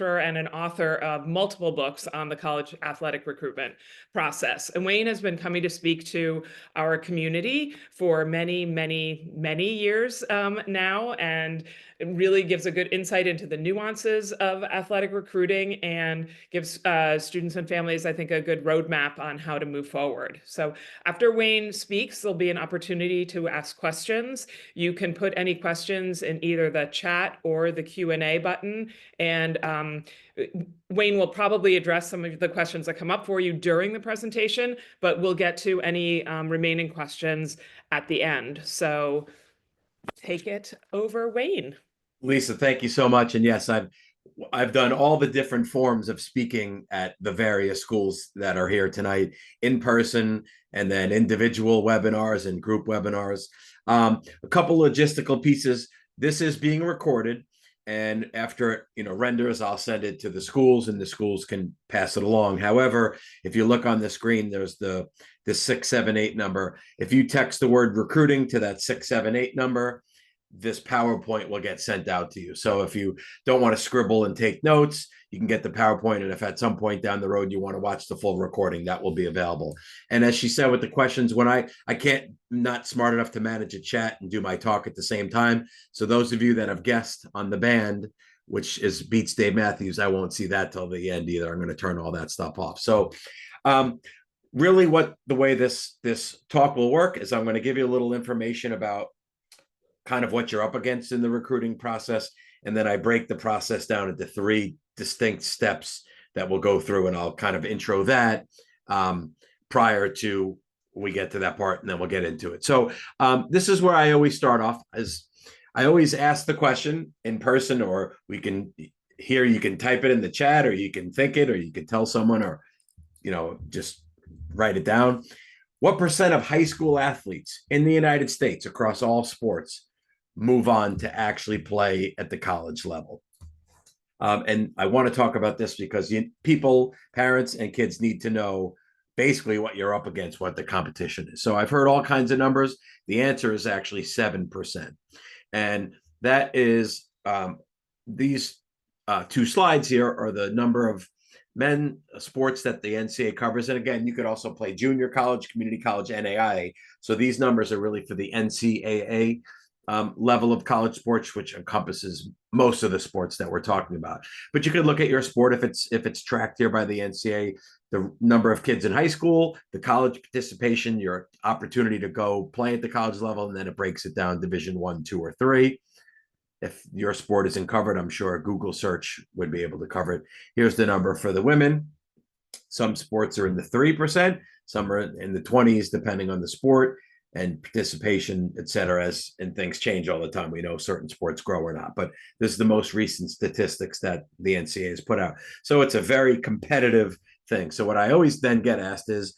and an author of multiple books on the college athletic recruitment process. And Wayne has been coming to speak to our community for many, many, many years now, and it really gives a good insight into the nuances of athletic recruiting and gives students and families, I think, a good roadmap on how to move forward. So after Wayne speaks, there'll be an opportunity to ask questions. You can put any questions in either the chat or the Q&A button, and Wayne will probably address some of the questions that come up for you during the presentation, but we'll get to any remaining questions at the end. So take it over, Wayne. Lisa, thank you so much. And yes, I've done all the different forms of speaking at the various schools that are here tonight, in person, and then individual webinars and group webinars. A couple logistical pieces. This is being recorded, and after it renders, I'll send it to the schools, and the schools can pass it along. However, if you look on the screen, there's the 678 number. If you text the word recruiting to that 678 number, this PowerPoint will get sent out to you. So if you don't want to scribble and take notes, you can get the PowerPoint. And if at some point down the road you want to watch the full recording, that will be available. And as she said with the questions, when I can't, not smart enough to manage a chat and do my talk at the same time. So those of you that have guessed on the band, which is Beats Dave Matthews, I won't see that till the end either. I'm going to turn all that stuff off. So really the way this talk will work is I'm going to give you a little information about kind of what you're up against in the recruiting process. And then I break the process down into 3 distinct steps that we'll go through, and I'll kind of intro that prior to we get to that part, and then we'll get into it. So this is where I always start off, as I always ask the question in person, or you can type it in the chat, or you can think it, or you can tell someone, or just write it down. What percent of high school athletes in the United States across all sports move on to actually play at the college level? And I want to talk about this because people, parents, and kids need to know basically what you're up against, what the competition is. So I've heard all kinds of numbers. The answer is actually 7%. And that is these 2 slides here are the number of men sports that the NCAA covers. And again, you could also play junior college, community college, NAIA. So these numbers are really for the NCAA level of college sports, which encompasses most of the sports that we're talking about. But you could look at your sport if it's tracked here by the NCAA, the number of kids in high school, the college participation, your opportunity to go play at the college level, and then it breaks it down Division 1, 2, or 3. If your sport isn't covered, I'm sure a Google search would be able to cover it. Here's the number for the women. Some sports are in the 3%, some are in the 20s, depending on the sport and participation, et cetera, and things change all the time. We know certain sports grow or not, but this is the most recent statistics that the NCAA has put out. So it's a very competitive thing. So what I always then get asked is,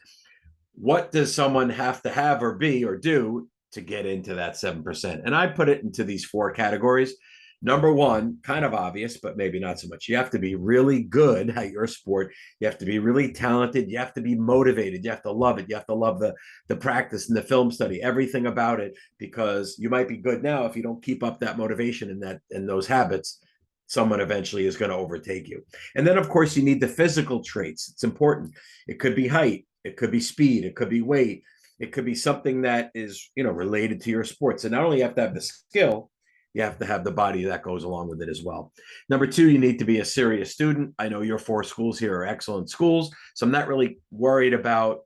what does someone have to have or be or do to get into that 7%? And I put it into these 4 categories. Number 1, kind of obvious, but maybe not so much. You have to be really good at your sport. You have to be really talented. You have to be motivated. You have to love it. You have to love the practice and the film study, everything about it, because you might be good now. If you don't keep up that motivation and those habits, someone eventually is going to overtake you. And then, of course, you need the physical traits. It's important. It could be height. It could be speed. It could be weight. It could be something that is, related to your sport. So not only you have to have the skill, you have to have the body that goes along with it as well. Number 2, you need to be a serious student. I know your 4 schools here are excellent schools, so I'm not really worried about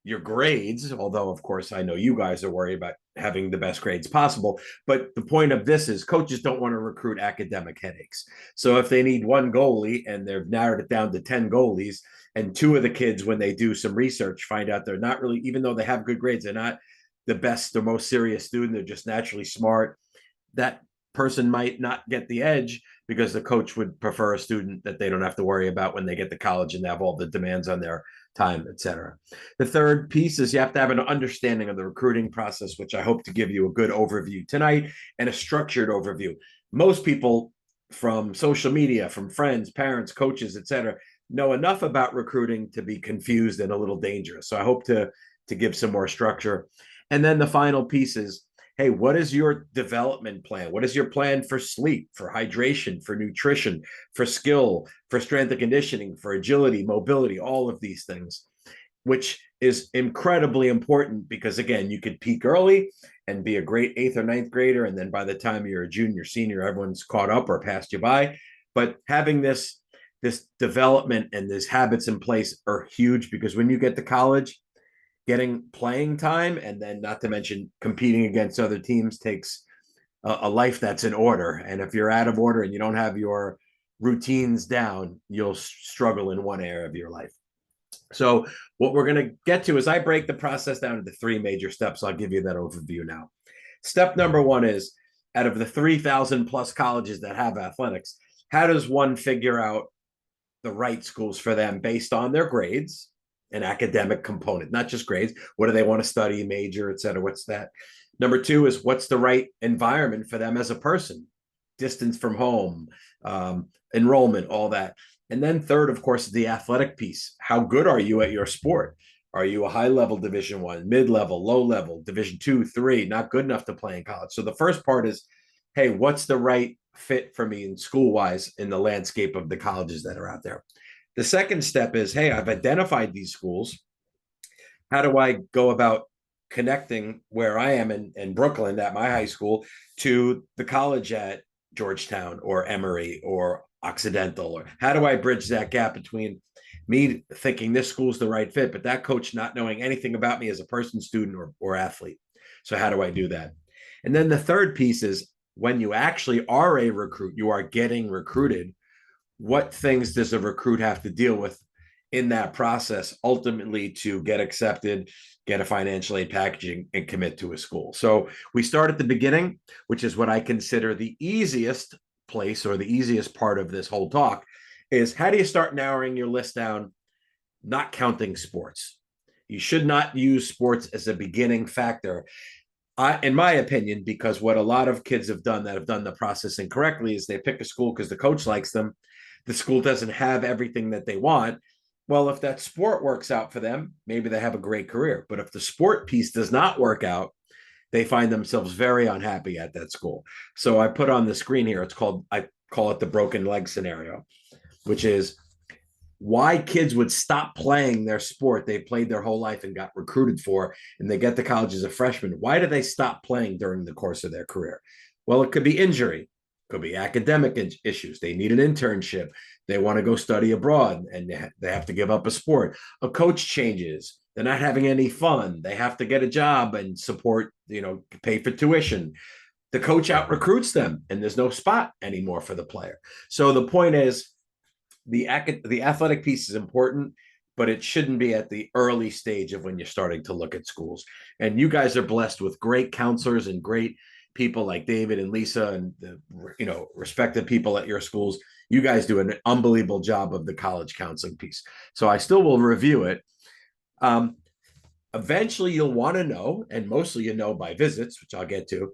your grades, although, of course, I know you guys are worried about having the best grades possible. But the point of this is coaches don't want to recruit academic headaches. So if they need 1 goalie and they've narrowed it down to 10 goalies, and 2 of the kids, when they do some research, find out they're not really, even though they have good grades, they're not the best or most serious student, they're just naturally smart, that person might not get the edge because the coach would prefer a student that they don't have to worry about when they get to college and they have all the demands on their time, et cetera. The third piece is you have to have an understanding of the recruiting process, which I hope to give you a good overview tonight and a structured overview. Most people from social media, from friends, parents, coaches, et cetera, know enough about recruiting to be confused and a little dangerous. So I hope to give some more structure. And then the final piece is hey, what is your development plan? What is your plan for sleep, for hydration, for nutrition, for skill, for strength and conditioning, for agility, mobility, all of these things, which is incredibly important because, again, you could peak early and be a great eighth or ninth grader. And then by the time you're a junior, senior, everyone's caught up or passed you by. But having this development and these habits in place are huge, because when you get to college, getting playing time, and then not to mention competing against other teams, takes a life that's in order. And if you're out of order and you don't have your routines down, you'll struggle in one area of your life. So what we're going to get to is I break the process down into three major steps. I'll give you that overview now. Step number one is, out of the 3,000 plus colleges that have athletics, how does one figure out the right schools for them based on their grades, an academic component, not just grades? What do they want to study, major, et cetera? What's that? Number two is, what's the right environment for them as a person? Distance from home, enrollment, all that. And then third, of course, is the athletic piece. How good are you at your sport? Are you a high level Division One, mid level, low level, Division Two, three, not good enough to play in college? So the first part is, hey, what's the right fit for me in school wise in the landscape of the colleges that are out there? The second step is, hey, I've identified these schools. How do I go about connecting where I am in Brooklyn at my high school to the college at Georgetown or Emory or Occidental? Or how do I bridge that gap between me thinking this school's the right fit, but that coach not knowing anything about me as a person, student, or athlete? So how do I do that? And then the third piece is, when you actually are a recruit, you are getting recruited, what things does a recruit have to deal with in that process ultimately to get accepted, get a financial aid packaging, and commit to a school? So we start at the beginning, which is what I consider the easiest place, or the easiest part of this whole talk, is how do you start narrowing your list down, not counting sports? You should not use sports as a beginning factor, in my opinion, because what a lot of kids have done that have done the process incorrectly is they pick a school because the coach likes them. The school doesn't have everything that they want. Well, if that sport works out for them, maybe they have a great career. But if the sport piece does not work out, they find themselves very unhappy at that school. So I put on the screen here, I call it the broken leg scenario, which is why kids would stop playing their sport they've played their whole life and got recruited for, and they get to college as a freshman. Why do they stop playing during the course of their career? Well, it could be injury, could be academic issues. They need an internship. They want to go study abroad and they have to give up a sport. A coach changes. They're not having any fun. They have to get a job and support, pay for tuition. The coach out recruits them and there's no spot anymore for the player. So the point is, the athletic piece is important, but it shouldn't be at the early stage of when you're starting to look at schools. And you guys are blessed with great counselors and great people like David and Lisa and the respected people at your schools. You guys do an unbelievable job of the college counseling piece. So I still will review it. Eventually you'll want to know, and mostly by visits, which I'll get to,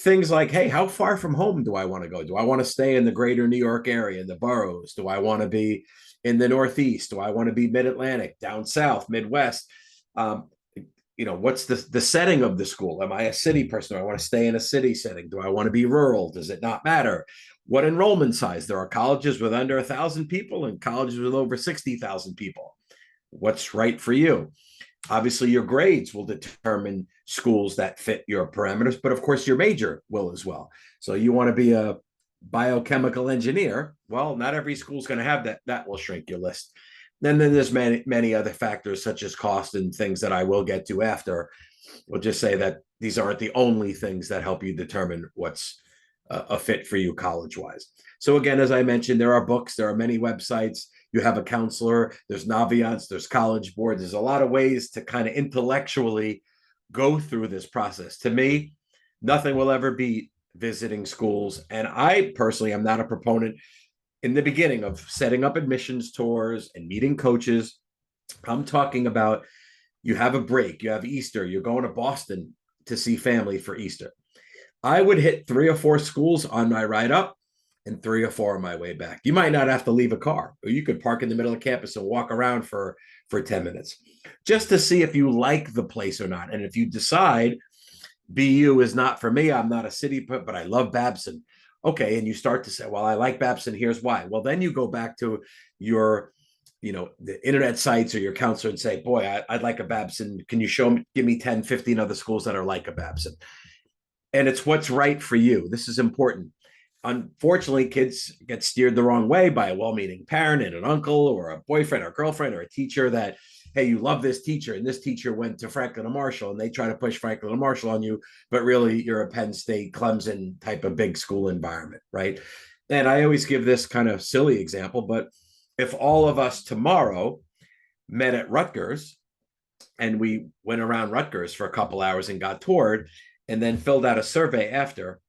things like, hey, how far from home do I want to go? Do I want to stay in the greater New York area, in the boroughs? Do I want to be in the Northeast? Do I want to be mid-Atlantic, down south, Midwest? What's the setting of the school? Am I a city person? Do I want to stay in a city setting? Do I want to be rural? Does it not matter? What enrollment size? There are colleges with under 1,000 people and colleges with over 60,000 people. What's right for you? Obviously, your grades will determine schools that fit your parameters, but of course, your major will as well. So you want to be a biochemical engineer. Well, not every school is going to have that. That will shrink your list. Then there's many other factors such as cost and things that I will get to after. We'll just say that these aren't the only things that help you determine what's a fit for you college-wise. So again, as I mentioned, there are books, there are many websites. You have a counselor, there's Naviance, there's College Board. There's a lot of ways to kind of intellectually go through this process. To me, nothing will ever beat visiting schools. And I personally am not a proponent in the beginning of setting up admissions tours and meeting coaches. I'm talking about, you have a break, you have Easter, you're going to Boston to see family for Easter. I would hit 3 or 4 schools on my ride up and 3 or 4 on my way back. You might not have to leave a car, or you could park in the middle of campus and walk around for 10 minutes just to see if you like the place or not. And if you decide BU is not for me. I'm not a city, but I love Babson. Okay. And you start to say, well, I like Babson. Here's why. Well, then you go back to your, the internet sites or your counselor and say, boy, I'd like a Babson. Can you give me 10, 15 other schools that are like a Babson? And it's what's right for you. This is important. Unfortunately, kids get steered the wrong way by a well-meaning parent and an uncle or a boyfriend or girlfriend or a teacher that, hey, you love this teacher, and this teacher went to Franklin and Marshall, and they try to push Franklin and Marshall on you, but really you're a Penn State, Clemson type of big school environment, right? And I always give this kind of silly example, but if all of us tomorrow met at Rutgers and we went around Rutgers for a couple hours and got toured and then filled out a survey after,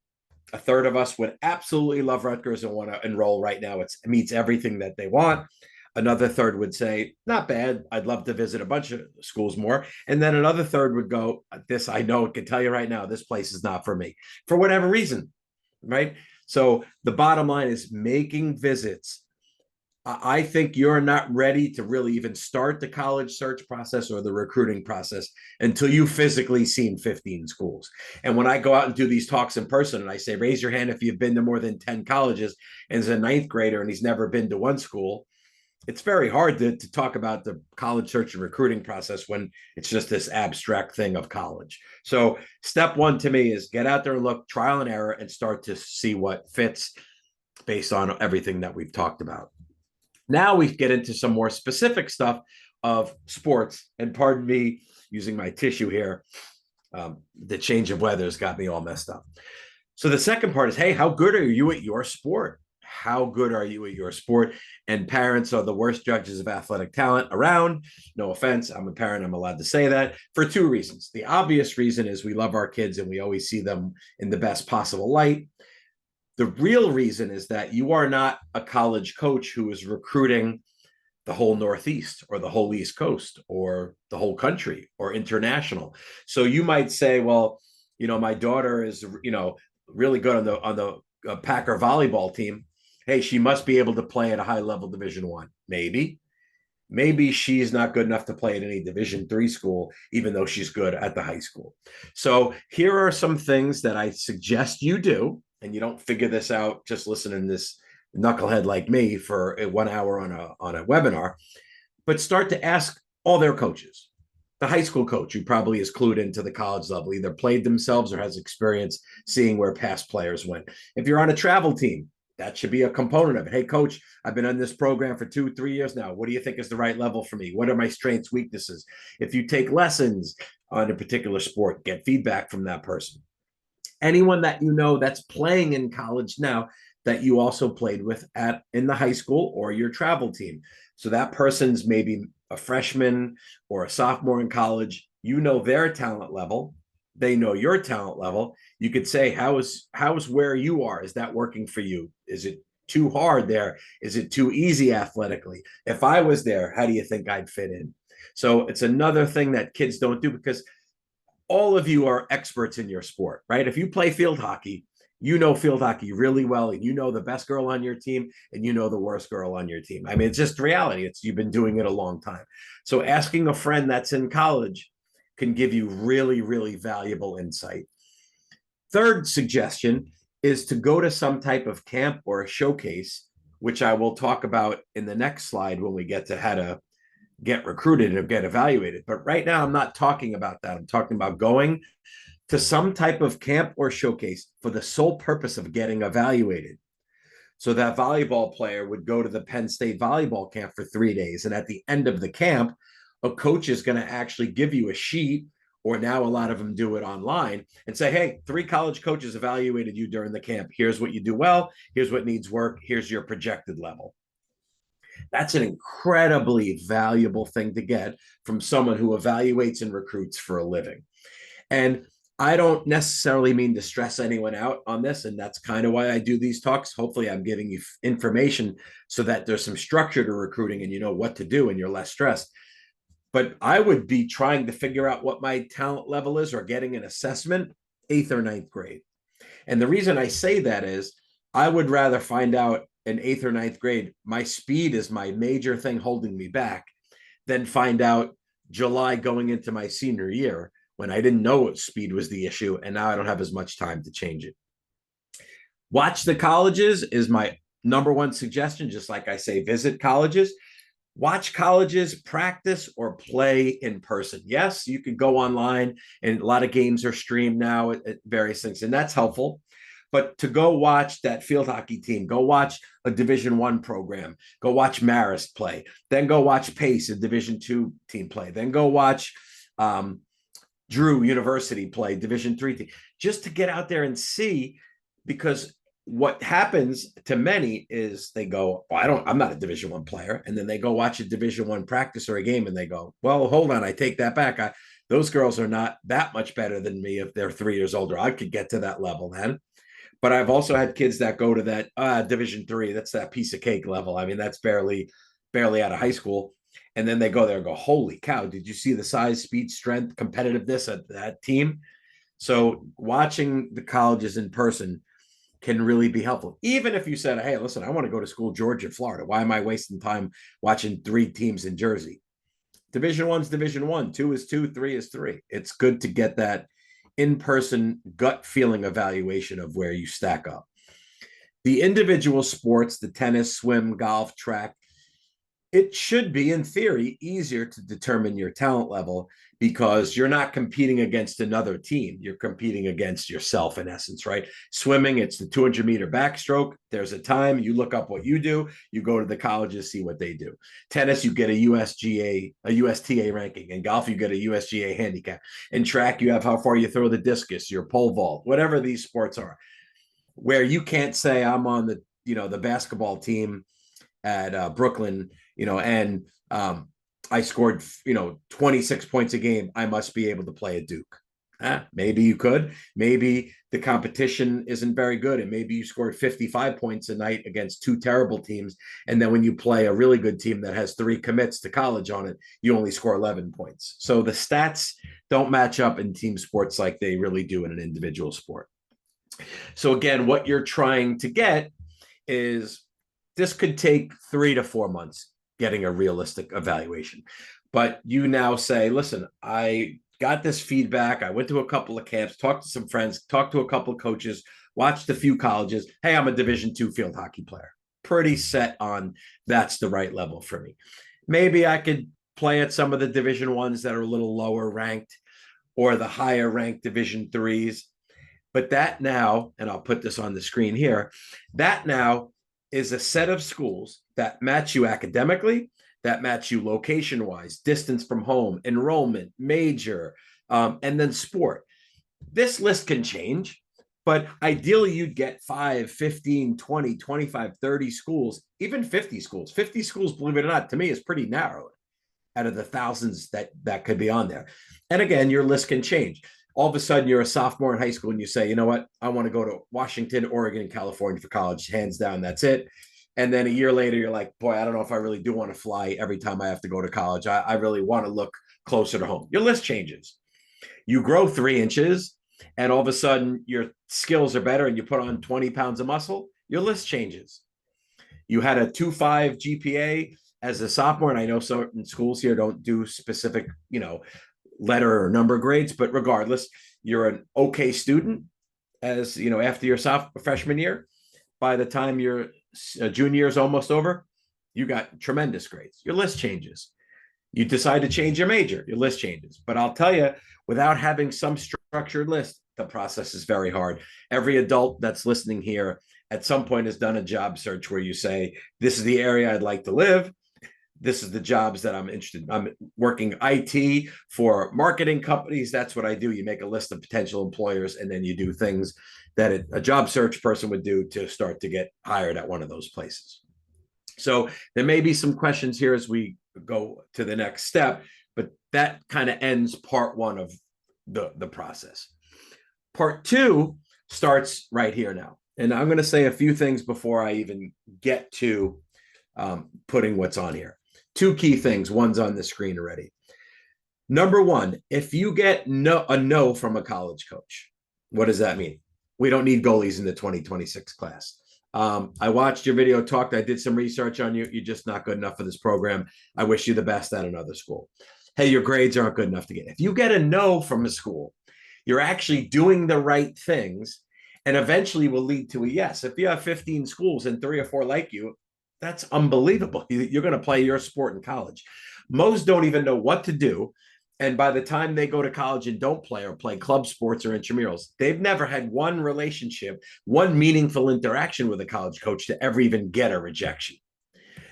a third of us would absolutely love Rutgers and want to enroll right now. It meets everything that they want. Another third would say, not bad. I'd love to visit a bunch of schools more. And then another third would go, this, I know, I can tell you right now, this place is not for me for whatever reason, right? So the bottom line is making visits. I think you're not ready to really even start the college search process or the recruiting process until you've physically seen 15 schools. And when I go out and do these talks in person and I say, raise your hand if you've been to more than 10 colleges, and as a ninth grader and he's never been to one school, it's very hard to talk about the college search and recruiting process when it's just this abstract thing of college. So step one to me is get out there and look, trial and error, and start to see what fits based on everything that we've talked about. Now we get into some more specific stuff of sports. And pardon me using my tissue here. The change of weather has got me all messed up. So the second part is, hey, how good are you at your sport? How good are you at your sport? And parents are the worst judges of athletic talent around. No offense. I'm a parent. I'm allowed to say that for two reasons. The obvious reason is we love our kids and we always see them in the best possible light. The real reason is that you are not a college coach who is recruiting the whole Northeast or the whole East Coast or the whole country or international. So you might say, well, my daughter is, really good on the Packer volleyball team. Hey, she must be able to play at a high level Division I. Maybe she's not good enough to play at any Division III school, even though she's good at the high school. So here are some things that I suggest you do, and you don't figure this out just listening to this knucklehead like me for 1 hour on a webinar, but start to ask all their coaches. The high school coach who probably is clued into the college level, either played themselves or has experience seeing where past players went. If you're on a travel team, that should be a component of it. Hey, coach, I've been on this program for 2-3 years now. What do you think is the right level for me? What are my strengths, weaknesses? If you take lessons on a particular sport, get feedback from that person. Anyone that you know that's playing in college now that you also played with in the high school or your travel team. So that person's maybe a freshman or a sophomore in college. You know their talent level. They know your talent level. You could say, how's where you are? Is that working for you? Is it too hard there? Is it too easy athletically? If I was there, how do you think I'd fit in? So it's another thing that kids don't do, because all of you are experts in your sport, right? If you play field hockey, you know field hockey really well, and you know the best girl on your team and you know the worst girl on your team. I mean, it's just reality. You've been doing it a long time. So asking a friend that's in college can give you really, really valuable insight. Third suggestion is to go to some type of camp or a showcase, which I will talk about in the next slide when we get to how to get recruited or get evaluated. But right now, I'm not talking about that. I'm talking about going to some type of camp or showcase for the sole purpose of getting evaluated. So that volleyball player would go to the Penn State volleyball camp for 3 days. And at the end of the camp, a coach is going to actually give you a sheet, or now a lot of them do it online, and say, hey, 3 college coaches evaluated you during the camp. Here's what you do well. Here's what needs work. Here's your projected level. That's an incredibly valuable thing to get from someone who evaluates and recruits for a living. And I don't necessarily mean to stress anyone out on this, and that's kind of why I do these talks. Hopefully I'm giving you information so that there's some structure to recruiting and you know what to do and you're less stressed. But I would be trying to figure out what my talent level is or getting an assessment 8th or 9th grade. And the reason I say that is I would rather find out in 8th or 9th grade, my speed is my major thing holding me back, than find out July going into my senior year when I didn't know speed was the issue, and now I don't have as much time to change it. Watch the colleges is my number one suggestion. Just like I say, visit colleges. Watch colleges practice or play in person. Yes, you can go online, and a lot of games are streamed now at various things, and that's helpful. But to go watch that field hockey team, go watch a Division I program, go watch Marist play, then go watch Pace, a Division II team play, then go watch Drew University play Division III team, just to get out there and see. Because what happens to many is they go, well, I'm not a Division I player. And then they go watch a Division I practice or a game and they go, well, hold on, I take that back. Those girls are not that much better than me if they're 3 years older. I could get to that level then. But I've also had kids that go to that Division III. That's that piece of cake level. I mean, that's barely out of high school. And then they go there and go, holy cow, did you see the size, speed, strength, competitiveness of that team? So watching the colleges in person can really be helpful. Even if you said, hey, listen, I want to go to school, Georgia, Florida. Why am I wasting time watching 3 teams in Jersey? Division I's Division I, 2 is 2, 3 is 3. It's good to get that in-person gut feeling evaluation of where you stack up. The individual sports, the tennis, swim, golf, track, it should be, in theory, easier to determine your talent level because you're not competing against another team. You're competing against yourself, in essence, right? Swimming, it's the 200-meter backstroke. There's a time. You look up what you do. You go to the colleges, see what they do. Tennis, you get a USTA ranking. In golf, you get a USGA handicap. In track, you have how far you throw the discus, your pole vault, whatever these sports are, where you can't say I'm on the basketball team at Brooklyn, and I scored, 26 points a game. I must be able to play at Duke. Maybe you could. Maybe the competition isn't very good, and maybe you scored 55 points a night against 2 terrible teams. And then when you play a really good team that has 3 commits to college on it, you only score 11 points. So the stats don't match up in team sports like they really do in an individual sport. So again, what you're trying to get is this could take 3 to 4 months getting a realistic evaluation. But you now say, listen, I got this feedback. I went to a couple of camps, talked to some friends, talked to a couple of coaches, watched a few colleges. Hey, I'm a Division II field hockey player. Pretty set on that's the right level for me. Maybe I could play at some of the Division I's that are a little lower ranked or the higher ranked Division III's. But that now, and I'll put this on the screen here, that now is a set of schools that match you academically, that match you location-wise, distance from home, enrollment, major, and then sport. This list can change, but ideally you'd get 5, 15, 20, 25, 30 schools, even 50 schools. 50 schools, believe it or not, to me is pretty narrow out of the thousands that could be on there. And again, your list can change. All of a sudden you're a sophomore in high school and you say, you know what, I want to go to Washington, Oregon, California for college, hands down, that's it. And then a year later, you're like, boy, I don't know if I really do want to fly every time I have to go to college. I really want to look closer to home. Your list changes. You grow 3 inches and all of a sudden your skills are better and you put on 20 pounds of muscle, your list changes. You had a 2.5 GPA as a sophomore, and I know certain schools here don't do specific, letter or number grades, but regardless, you're an okay student as after your freshman year. By the time your junior year is almost over, you got tremendous grades. Your list changes. You decide to change your major, your list changes. But I'll tell you, without having some structured list, the process is very hard. Every adult that's listening here at some point has done a job search where you say, this is the area I'd like to live. This is the jobs that I'm interested in. I'm working IT for marketing companies. That's what I do. You make a list of potential employers, and then you do things that a job search person would do to start to get hired at one of those places. So there may be some questions here as we go to the next step, but that kind of ends part 1 of the process. Part 2 starts right here now. And I'm going to say a few things before I even get to putting what's on here. 2 key things. One's on the screen already. Number 1, if you get a no from a college coach, what does that mean? We don't need goalies in the 2026 class. I watched your video, I did some research on you. You're just not good enough for this program. I wish you the best at another school. Hey, your grades aren't good enough to get. If you get a no from a school, you're actually doing the right things and eventually will lead to a yes. If you have 15 schools and 3 or 4 like you, that's unbelievable. You're going to play your sport in college. Most don't even know what to do. And by the time they go to college and don't play or play club sports or intramurals, they've never had one relationship, one meaningful interaction with a college coach to ever even get a rejection.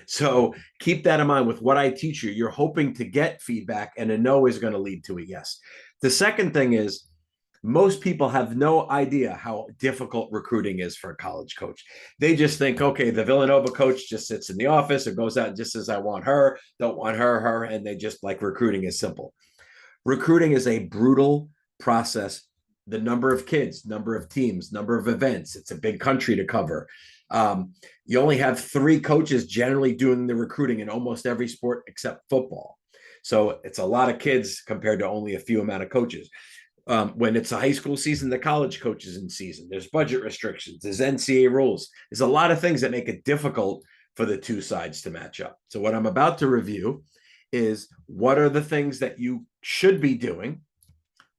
So keep that in mind with what I teach you. You're hoping to get feedback, and a no is going to lead to a yes. The second thing is, most people have no idea how difficult recruiting is for a college coach. They just think, okay, the Villanova coach just sits in the office or goes out and just says, I want her, don't want her, and they just like recruiting is simple. Recruiting is a brutal process. The number of kids, number of teams, number of events, it's a big country to cover. You only have 3 coaches generally doing the recruiting in almost every sport except football. So it's a lot of kids compared to only a few amount of coaches. When it's a high school season, the college coaches in season, there's budget restrictions, there's NCAA rules. There's a lot of things that make it difficult for the two sides to match up. So what I'm about to review is what are the things that you should be doing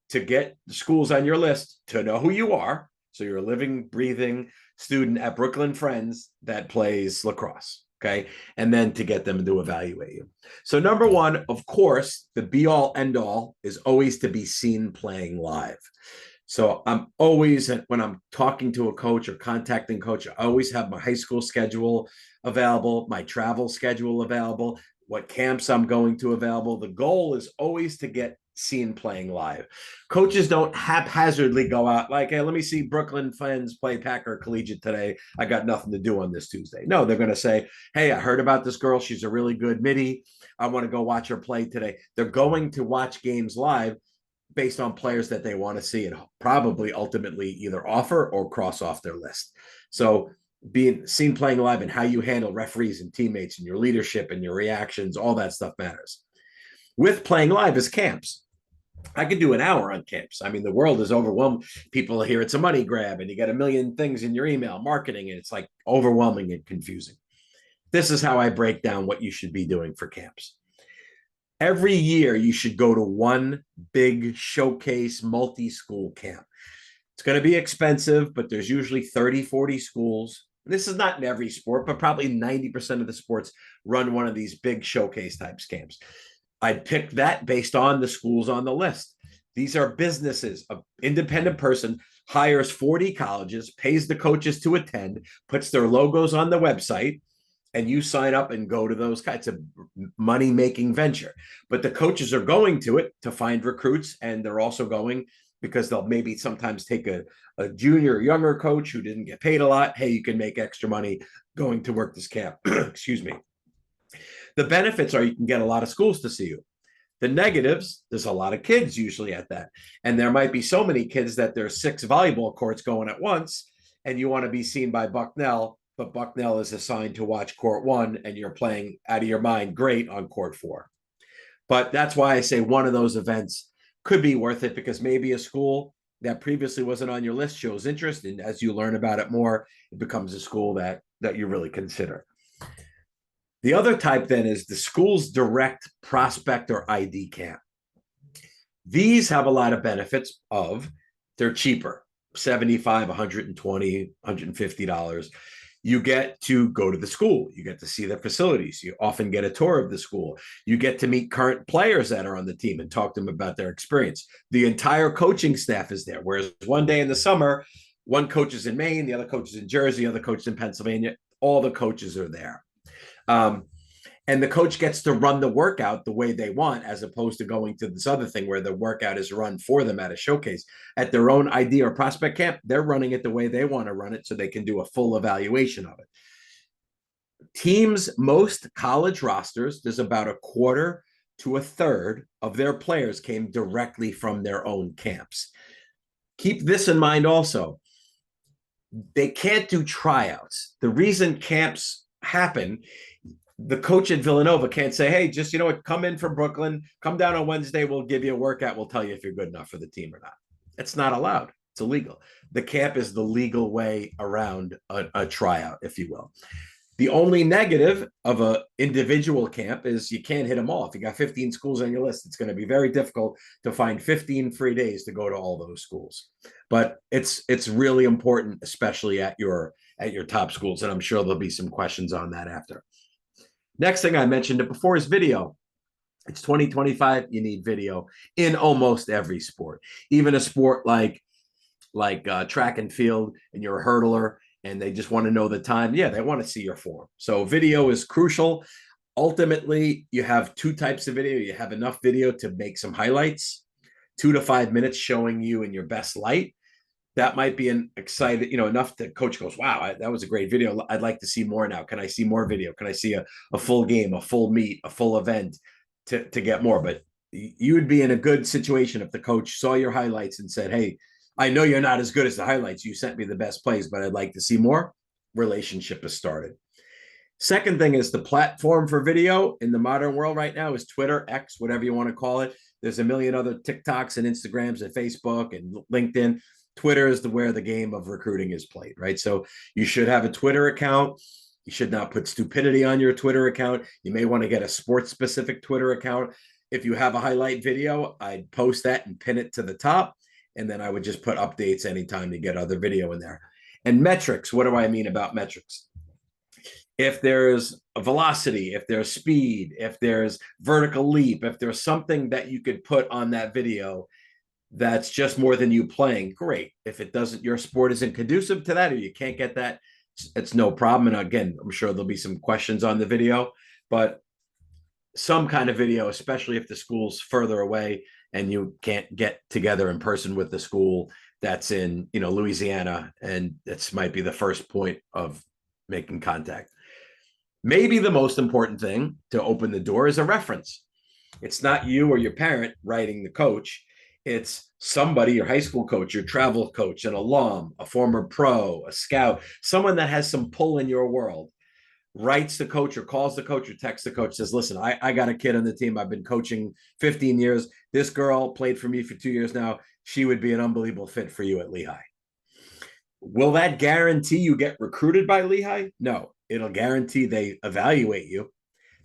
to get the schools on your list to know who you are. So you're a living, breathing student at Brooklyn Friends that plays lacrosse. Okay. And then to get them to evaluate you. So, number one, of course, the be all end all is always to be seen playing live. So, I'm always, when I'm talking to a coach or contacting coach, I always have my high school schedule available, my travel schedule available, what camps I'm going to available. The goal is always to get seen playing live. Coaches don't haphazardly go out like, hey, let me see Brooklyn Friends play Packer Collegiate today. I got nothing to do on this Tuesday. No, they're going to say, hey, I heard about this girl. She's a really good midi. I want to go watch her play today. They're going to watch games live based on players that they want to see and probably ultimately either offer or cross off their list. So being seen playing live and how you handle referees and teammates and your leadership and your reactions, all that stuff matters. With playing live is camps. I could do an hour on camps. I mean, the world is overwhelmed. People hear it's a money grab and you get a million things in your email marketing, and it's like overwhelming and confusing. This is how I break down what you should be doing for camps. Every year, you should go to one big showcase multi-school camp. It's going to be expensive, but there's usually 30, 40 schools. This is not in every sport, but probably 90% of the sports run one of these big showcase types camps. I'd pick that based on the schools on the list. These are businesses. An independent person hires 40 colleges, pays the coaches to attend, puts their logos on the website, and you sign up and go to those kinds of money-making venture. But the coaches are going to it to find recruits, and they're also going because they'll maybe sometimes take a junior or younger coach who didn't get paid a lot. Hey, you can make extra money going to work this camp. Excuse me. The benefits are you can get a lot of schools to see you. The negatives, there's a lot of kids usually at that. And there might be so many kids that there's 6 volleyball courts going at once, and you want to be seen by Bucknell, but Bucknell is assigned to watch court 1 and you're playing out of your mind great on court 4. But that's why I say one of those events could be worth it, because maybe a school that previously wasn't on your list shows interest. And as you learn about it more, it becomes a school that you really consider. The other type then is the school's direct prospect or ID camp. These have a lot of benefits of they're cheaper, $75, $120, $150. You get to go to the school. You get to see the facilities. You often get a tour of the school. You get to meet current players that are on the team and talk to them about their experience. The entire coaching staff is there. Whereas one day in the summer, one coach is in Maine, the other coach is in Jersey, the other coach is in Pennsylvania. All the coaches are there. And the coach gets to run the workout the way they want, as opposed to going to this other thing where the workout is run for them at a showcase. At their own ID or prospect camp, they're running it the way they want to run it so they can do a full evaluation of it. Teams, most college rosters, there's about a quarter to a third of their players came directly from their own camps. Keep this in mind also. They can't do tryouts. The reason camps happen, the coach at Villanova can't say, hey, just, you know what, come in from Brooklyn, come down on Wednesday, we'll give you a workout, we'll tell you if you're good enough for the team or not. It's not allowed. It's illegal. The camp is the legal way around a tryout, if you will. The only negative of a individual camp is you can't hit them all. If you got 15 schools on your list, it's going to be very difficult to find 15 free days to go to all those schools. But it's really important, especially at your top schools. And I'm sure there'll be some questions on that after. Next thing, I mentioned it before, is video. It's 2025. You need video in almost every sport, even a sport like track and field, and you're a hurdler and they just want to know the time. Yeah, they want to see your form. So video is crucial. Ultimately, you have two types of video. You have enough video to make some highlights, 2 to 5 minutes showing you in your best light. That might be an excited, enough that coach goes, wow, that was a great video. I'd like to see more now. Can I see more video? Can I see a full game, a full meet, a full event to get more? But you would be in a good situation if the coach saw your highlights and said, hey, I know you're not as good as the highlights. You sent me the best plays, but I'd like to see more. Relationship is started. Second thing is the platform for video in the modern world right now is Twitter, X, whatever you want to call it. There's a million other TikToks and Instagrams and Facebook and LinkedIn. Twitter is where the game of recruiting is played, right? So you should have a Twitter account. You should not put stupidity on your Twitter account. You may want to get a sports-specific Twitter account. If you have a highlight video, I'd post that and pin it to the top. And then I would just put updates anytime you get other video in there. And metrics, what do I mean about metrics? If there's a velocity, if there's speed, if there's vertical leap, if there's something that you could put on that video that's just more than you playing, great. If it doesn't, your sport isn't conducive to that, or you can't get that, it's no problem. And again, I'm sure there'll be some questions on the video, but some kind of video, especially if the school's further away and you can't get together in person with the school that's in, Louisiana, and this might be the first point of making contact. Maybe the most important thing to open the door is a reference. It's not you or your parent writing the coach. It's somebody, your high school coach, your travel coach, an alum, a former pro, a scout, someone that has some pull in your world, writes the coach or calls the coach or texts the coach, says, listen, I got a kid on the team. I've been coaching 15 years. This girl played for me for 2 years now. She would be an unbelievable fit for you at Lehigh. Will that guarantee you get recruited by Lehigh? No, it'll guarantee they evaluate you.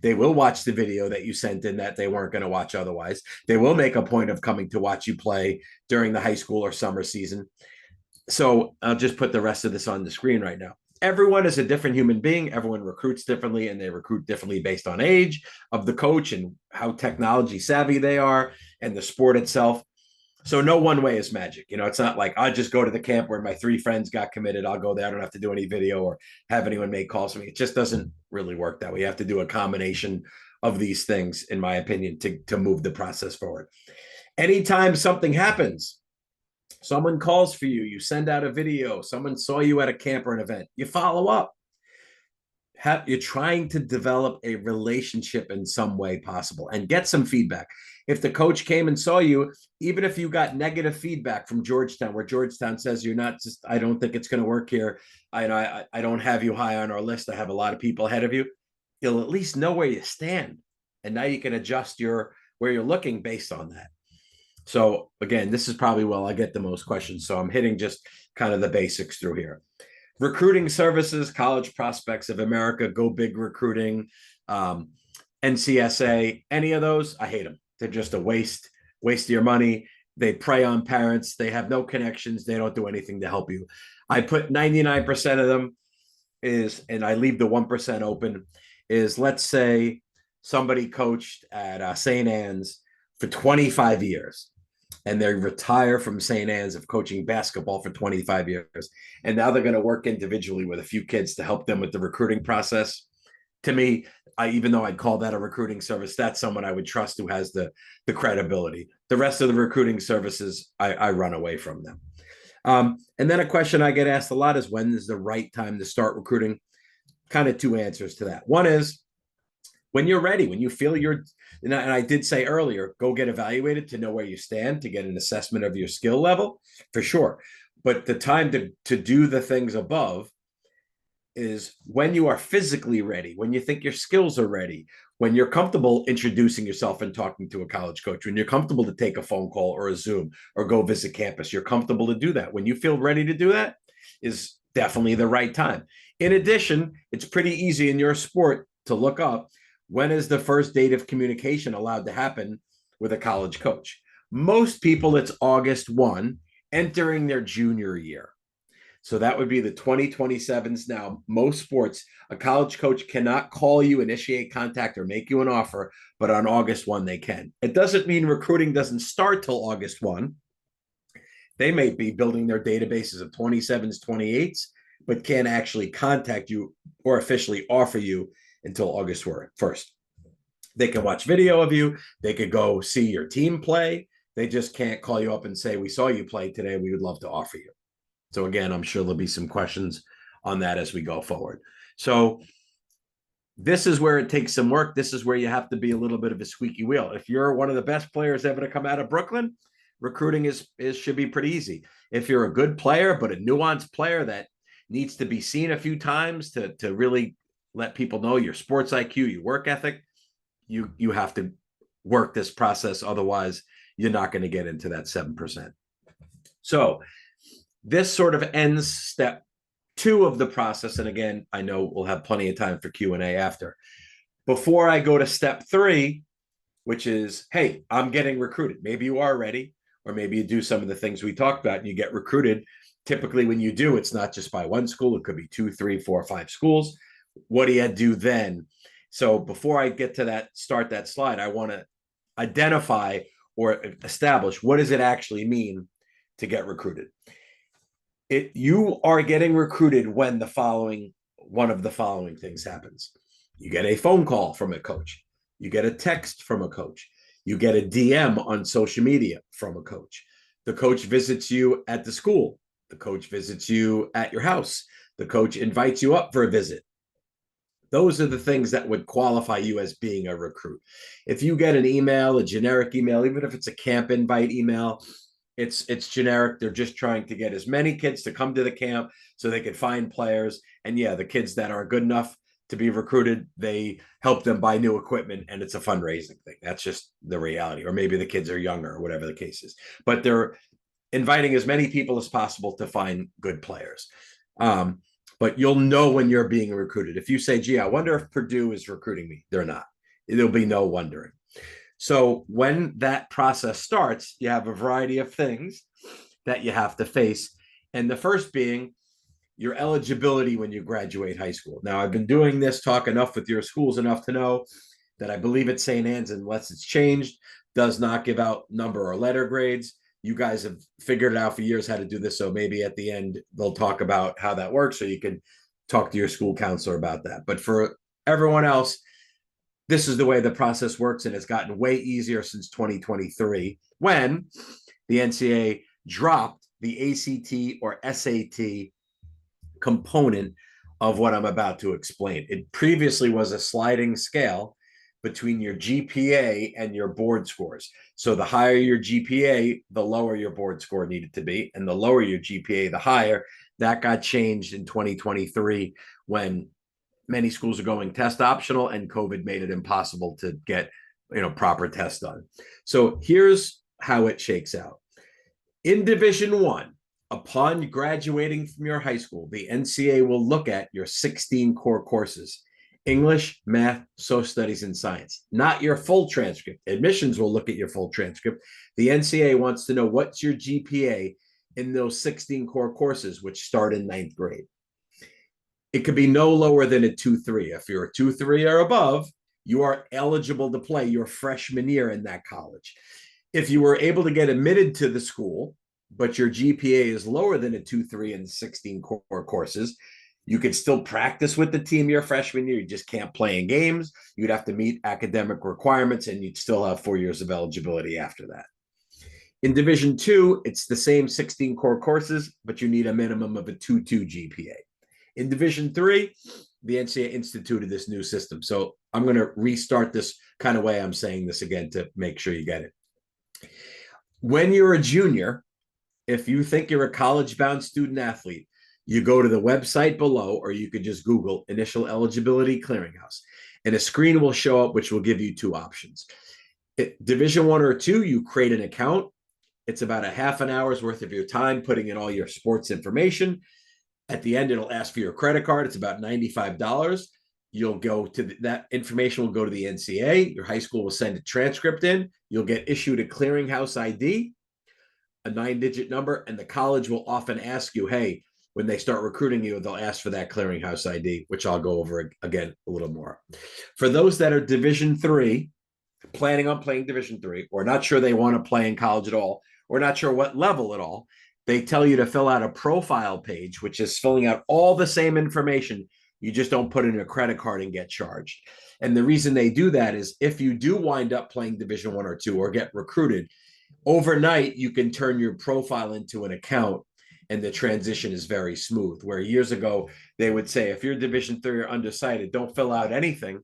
They will watch the video that you sent in that they weren't going to watch otherwise. They will make a point of coming to watch you play during the high school or summer season. So I'll just put the rest of this on the screen right now. Everyone is a different human being. Everyone recruits differently, and they recruit differently based on age of the coach and how technology savvy they are and the sport itself. So no one way is magic. It's not like I'll just go to the camp where my 3 friends got committed. I'll go there. I don't have to do any video or have anyone make calls to me. It just doesn't really work that way. You have to do a combination of these things, in my opinion, to move the process forward. Anytime something happens, someone calls for you, you send out a video, someone saw you at a camp or an event, you follow up. You're trying to develop a relationship in some way possible and get some feedback. If the coach came and saw you, even if you got negative feedback from Georgetown, where Georgetown says you're not just, I don't think it's going to work here. I don't have you high on our list. I have a lot of people ahead of you. You'll at least know where you stand. And now you can adjust where you're looking based on that. So again, this is probably I get the most questions. So I'm hitting just kind of the basics through here. Recruiting services, College Prospects of America, Go Big Recruiting, NCSA, any of those, I hate them. They're just a waste of your money. They prey on parents. They have no connections. They don't do anything to help you. I put 99% of them and I leave the 1% open, is let's say somebody coached at St. Anne's for 25 years. And they retire from St. Anne's of coaching basketball for 25 years. And now they're going to work individually with a few kids to help them with the recruiting process. To me, even though I'd call that a recruiting service, that's someone I would trust who has the credibility. The rest of the recruiting services, I run away from them. And then a question I get asked a lot is, when is the right time to start recruiting? Kind of 2 answers to that. One is, when you're ready, when you feel and I did say earlier, go get evaluated to know where you stand, to get an assessment of your skill level, for sure. But the time to do the things above is when you are physically ready, when you think your skills are ready, when you're comfortable introducing yourself and talking to a college coach, when you're comfortable to take a phone call or a Zoom or go visit campus, you're comfortable to do that. When you feel ready to do that is definitely the right time. In addition, it's pretty easy in your sport to look up when is the first date of communication allowed to happen with a college coach. Most people, it's August 1, entering their junior year. So that would be the 2027s. Now, most sports, a college coach cannot call you, initiate contact, or make you an offer, but on August 1, they can. It doesn't mean recruiting doesn't start till August 1. They may be building their databases of 27s, 28s, but can't actually contact you or officially offer you until August 1st. They can watch video of you. They could go see your team play. They just can't call you up and say, we saw you play today. We would love to offer you. So again, I'm sure there'll be some questions on that as we go forward. So this is where it takes some work. This is where you have to be a little bit of a squeaky wheel. If you're one of the best players ever to come out of Brooklyn, recruiting is should be pretty easy. If you're a good player, but a nuanced player that needs to be seen a few times to really let people know your sports IQ, your work ethic, you have to work this process. Otherwise, you're not going to get into that 7%. So this sort of ends step 2 of the process. And again, I know we'll have plenty of time for Q&A after. Before I go to step 3, which is, hey, I'm getting recruited. Maybe you are ready, or maybe you do some of the things we talked about and you get recruited. Typically, when you do, it's not just by one school. It could be 2, 3, 4, 5 schools. What do you do then? So before I get to that, start that slide, I want to identify or establish what does it actually mean to get recruited. You are getting recruited when one of the following things happens. You get a phone call from a coach. You get a text from a coach. You get a DM on social media from a coach. The coach visits you at the school. The coach visits you at your house. The coach invites you up for a visit. Those are the things that would qualify you as being a recruit. If you get an email, a generic email, even if it's a camp invite email, it's generic. They're just trying to get as many kids to come to the camp so they could find players. And yeah, the kids that aren't good enough to be recruited, they help them buy new equipment, and it's a fundraising thing. That's just the reality. Or maybe the kids are younger, or whatever the case is. But they're inviting as many people as possible to find good players. But you'll know when you're being recruited. If you say, gee, I wonder if Purdue is recruiting me, they're not. There'll be no wondering. So when that process starts, you have a variety of things that you have to face. And the first being your eligibility when you graduate high school. Now, I've been doing this talk enough with your schools enough to know that I believe at St. Anne's, unless it's changed, does not give out number or letter grades. You guys have figured it out for years how to do this. So maybe at the end, they'll talk about how that works, so you can talk to your school counselor about that. But for everyone else, this is the way the process works, and it's gotten way easier since 2023 when the NCAA dropped the ACT or SAT component of what I'm about to explain. It previously was a sliding scale between your GPA and your board scores. So the higher your GPA, the lower your board score needed to be, and the lower your GPA, the higher. That got changed in 2023 when many schools are going test optional, and COVID made it impossible to get proper tests done. So here's how it shakes out. In Division I, upon graduating from your high school, the NCAA will look at your 16 core courses: English, math, social studies, and science. Not your full transcript. Admissions will look at your full transcript. The NCAA wants to know what's your GPA in those 16 core courses, which start in 9th grade. It could be no lower than a 2.3. If you're a 2.3 or above, you are eligible to play your freshman year in that college. If you were able to get admitted to the school, but your GPA is lower than a 2.3 in 16 core courses, you could still practice with the team your freshman year. You just can't play in games. You'd have to meet academic requirements, and you'd still have 4 years of eligibility after that. In Division II, it's the same 16 core courses, but you need a minimum of a 2.2 GPA. In Division III, the NCAA instituted this new system. So I'm going to restart this kind of way I'm saying this again to make sure you get it. When you're a junior, if you think you're a college-bound student athlete, you go to the website below, or you could just Google Initial Eligibility Clearinghouse, and a screen will show up, which will give you 2 options. Division I or II, you create an account. It's about a half an hour's worth of your time putting in all your sports information. At the end, it'll ask for your credit card. It's about $95. You'll go to that information will go to the NCA. Your high school will send a transcript in. You'll get issued a clearinghouse ID, a 9-digit number, and the college will often ask you, hey, when they start recruiting you, they'll ask for that clearinghouse ID, which I'll go over again a little more. For those that are Division III, planning on playing Division III, or not sure they want to play in college at all, or not sure what level at all, they tell you to fill out a profile page, which is filling out all the same information. You just don't put in a credit card and get charged. And the reason they do that is if you do wind up playing Division I or II or get recruited, overnight you can turn your profile into an account and the transition is very smooth. Where years ago, they would say, if you're Division III or undecided, don't fill out anything.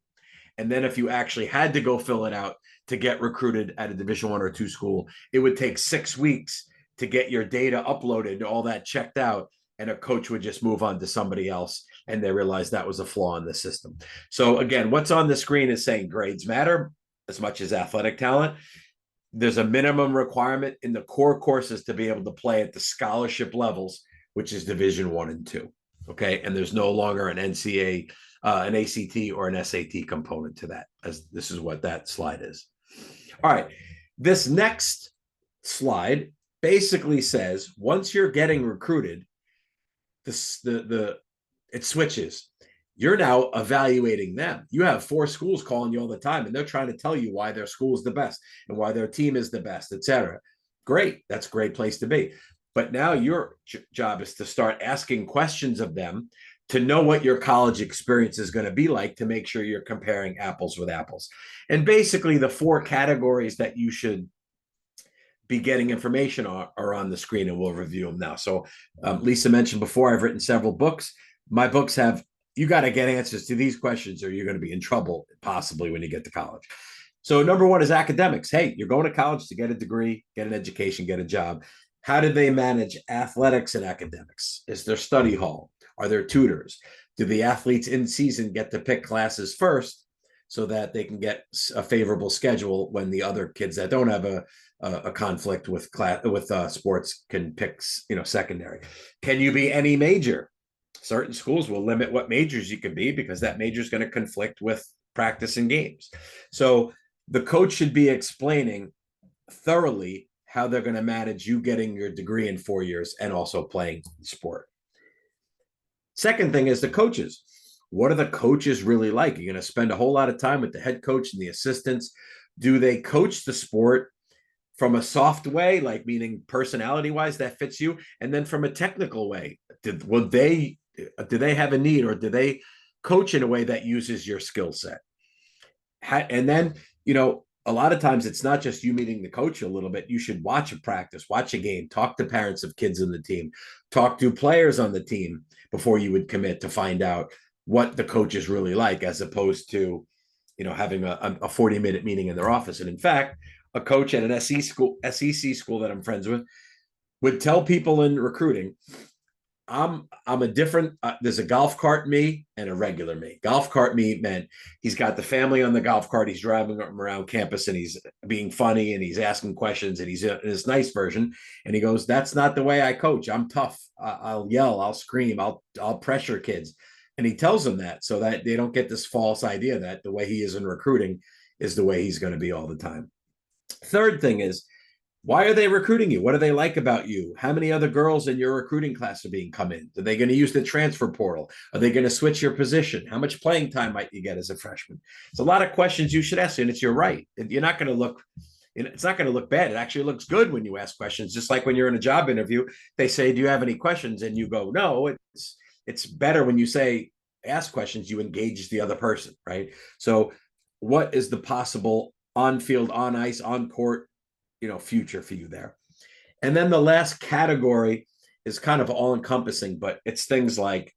And then if you actually had to go fill it out to get recruited at a Division I or II school, it would take 6 weeks to get your data uploaded and all that checked out. And a coach would just move on to somebody else. And they realized that was a flaw in the system. So again, what's on the screen is saying grades matter as much as athletic talent. There's a minimum requirement in the core courses to be able to play at the scholarship levels, which is Division I and II. Okay. And there's no longer an NCA, an ACT or an SAT component to that, as this is what that slide is. All right. This next slide basically says once you're getting recruited, it switches. You're now evaluating them. You have 4 schools calling you all the time, and they're trying to tell you why their school is the best and why their team is the best, etc. Great. That's a great place to be. But now your job is to start asking questions of them to know what your college experience is going to be like, to make sure you're comparing apples with apples. And basically the 4 categories that you should be getting information are on the screen, and we'll review them now. So Lisa mentioned before, I've written several books. My books have, you got to get answers to these questions or you're going to be in trouble possibly when you get to college. So number 1 is academics. Hey, you're going to college to get a degree, get an education, get a job. How do they manage athletics and academics? Is there study hall? Are there tutors? Do the athletes in season get to pick classes first so that they can get a favorable schedule when the other kids that don't have a conflict with sports can pick, secondary? Can you be any major? Certain schools will limit what majors you can be because that major is going to conflict with practice and games. So the coach should be explaining thoroughly how they're going to manage you getting your degree in 4 years and also playing sport. Second thing is the coaches. What are the coaches really like? You're going to spend a whole lot of time with the head coach and the assistants. Do they coach the sport from a soft way, like meaning personality wise that fits you, and then from a technical way? Do they have a need, or do they coach in a way that uses your skill set? And then, a lot of times it's not just you meeting the coach a little bit. You should watch a practice, watch a game, talk to parents of kids in the team, talk to players on the team before you would commit, to find out what the coach is really like, as opposed to, having a 40-minute meeting in their office. And in fact, a coach at an SEC school that I'm friends with would tell people in recruiting, I'm a different, there's a golf cart me and a regular me. Golf cart me meant he's got the family on the golf cart. He's driving them around campus and he's being funny and he's asking questions and he's in his nice version. And he goes, that's not the way I coach. I'm tough. I'll yell, I'll scream, I'll pressure kids. And he tells them that so that they don't get this false idea that the way he is in recruiting is the way he's going to be all the time. Third thing is, why are they recruiting you? What do they like about you? How many other girls in your recruiting class are being come in? Are they going to use the transfer portal? Are they going to switch your position? How much playing time might you get as a freshman? It's a lot of questions you should ask, and it's your right. You're not going to look, it's not going to look bad. It actually looks good when you ask questions. Just like when you're in a job interview, they say, do you have any questions? And you go, no. It's better when you say, ask questions, you engage the other person, right? So what is the possible on field, on ice, on court, future for you there? And then the last category is kind of all encompassing, but it's things like,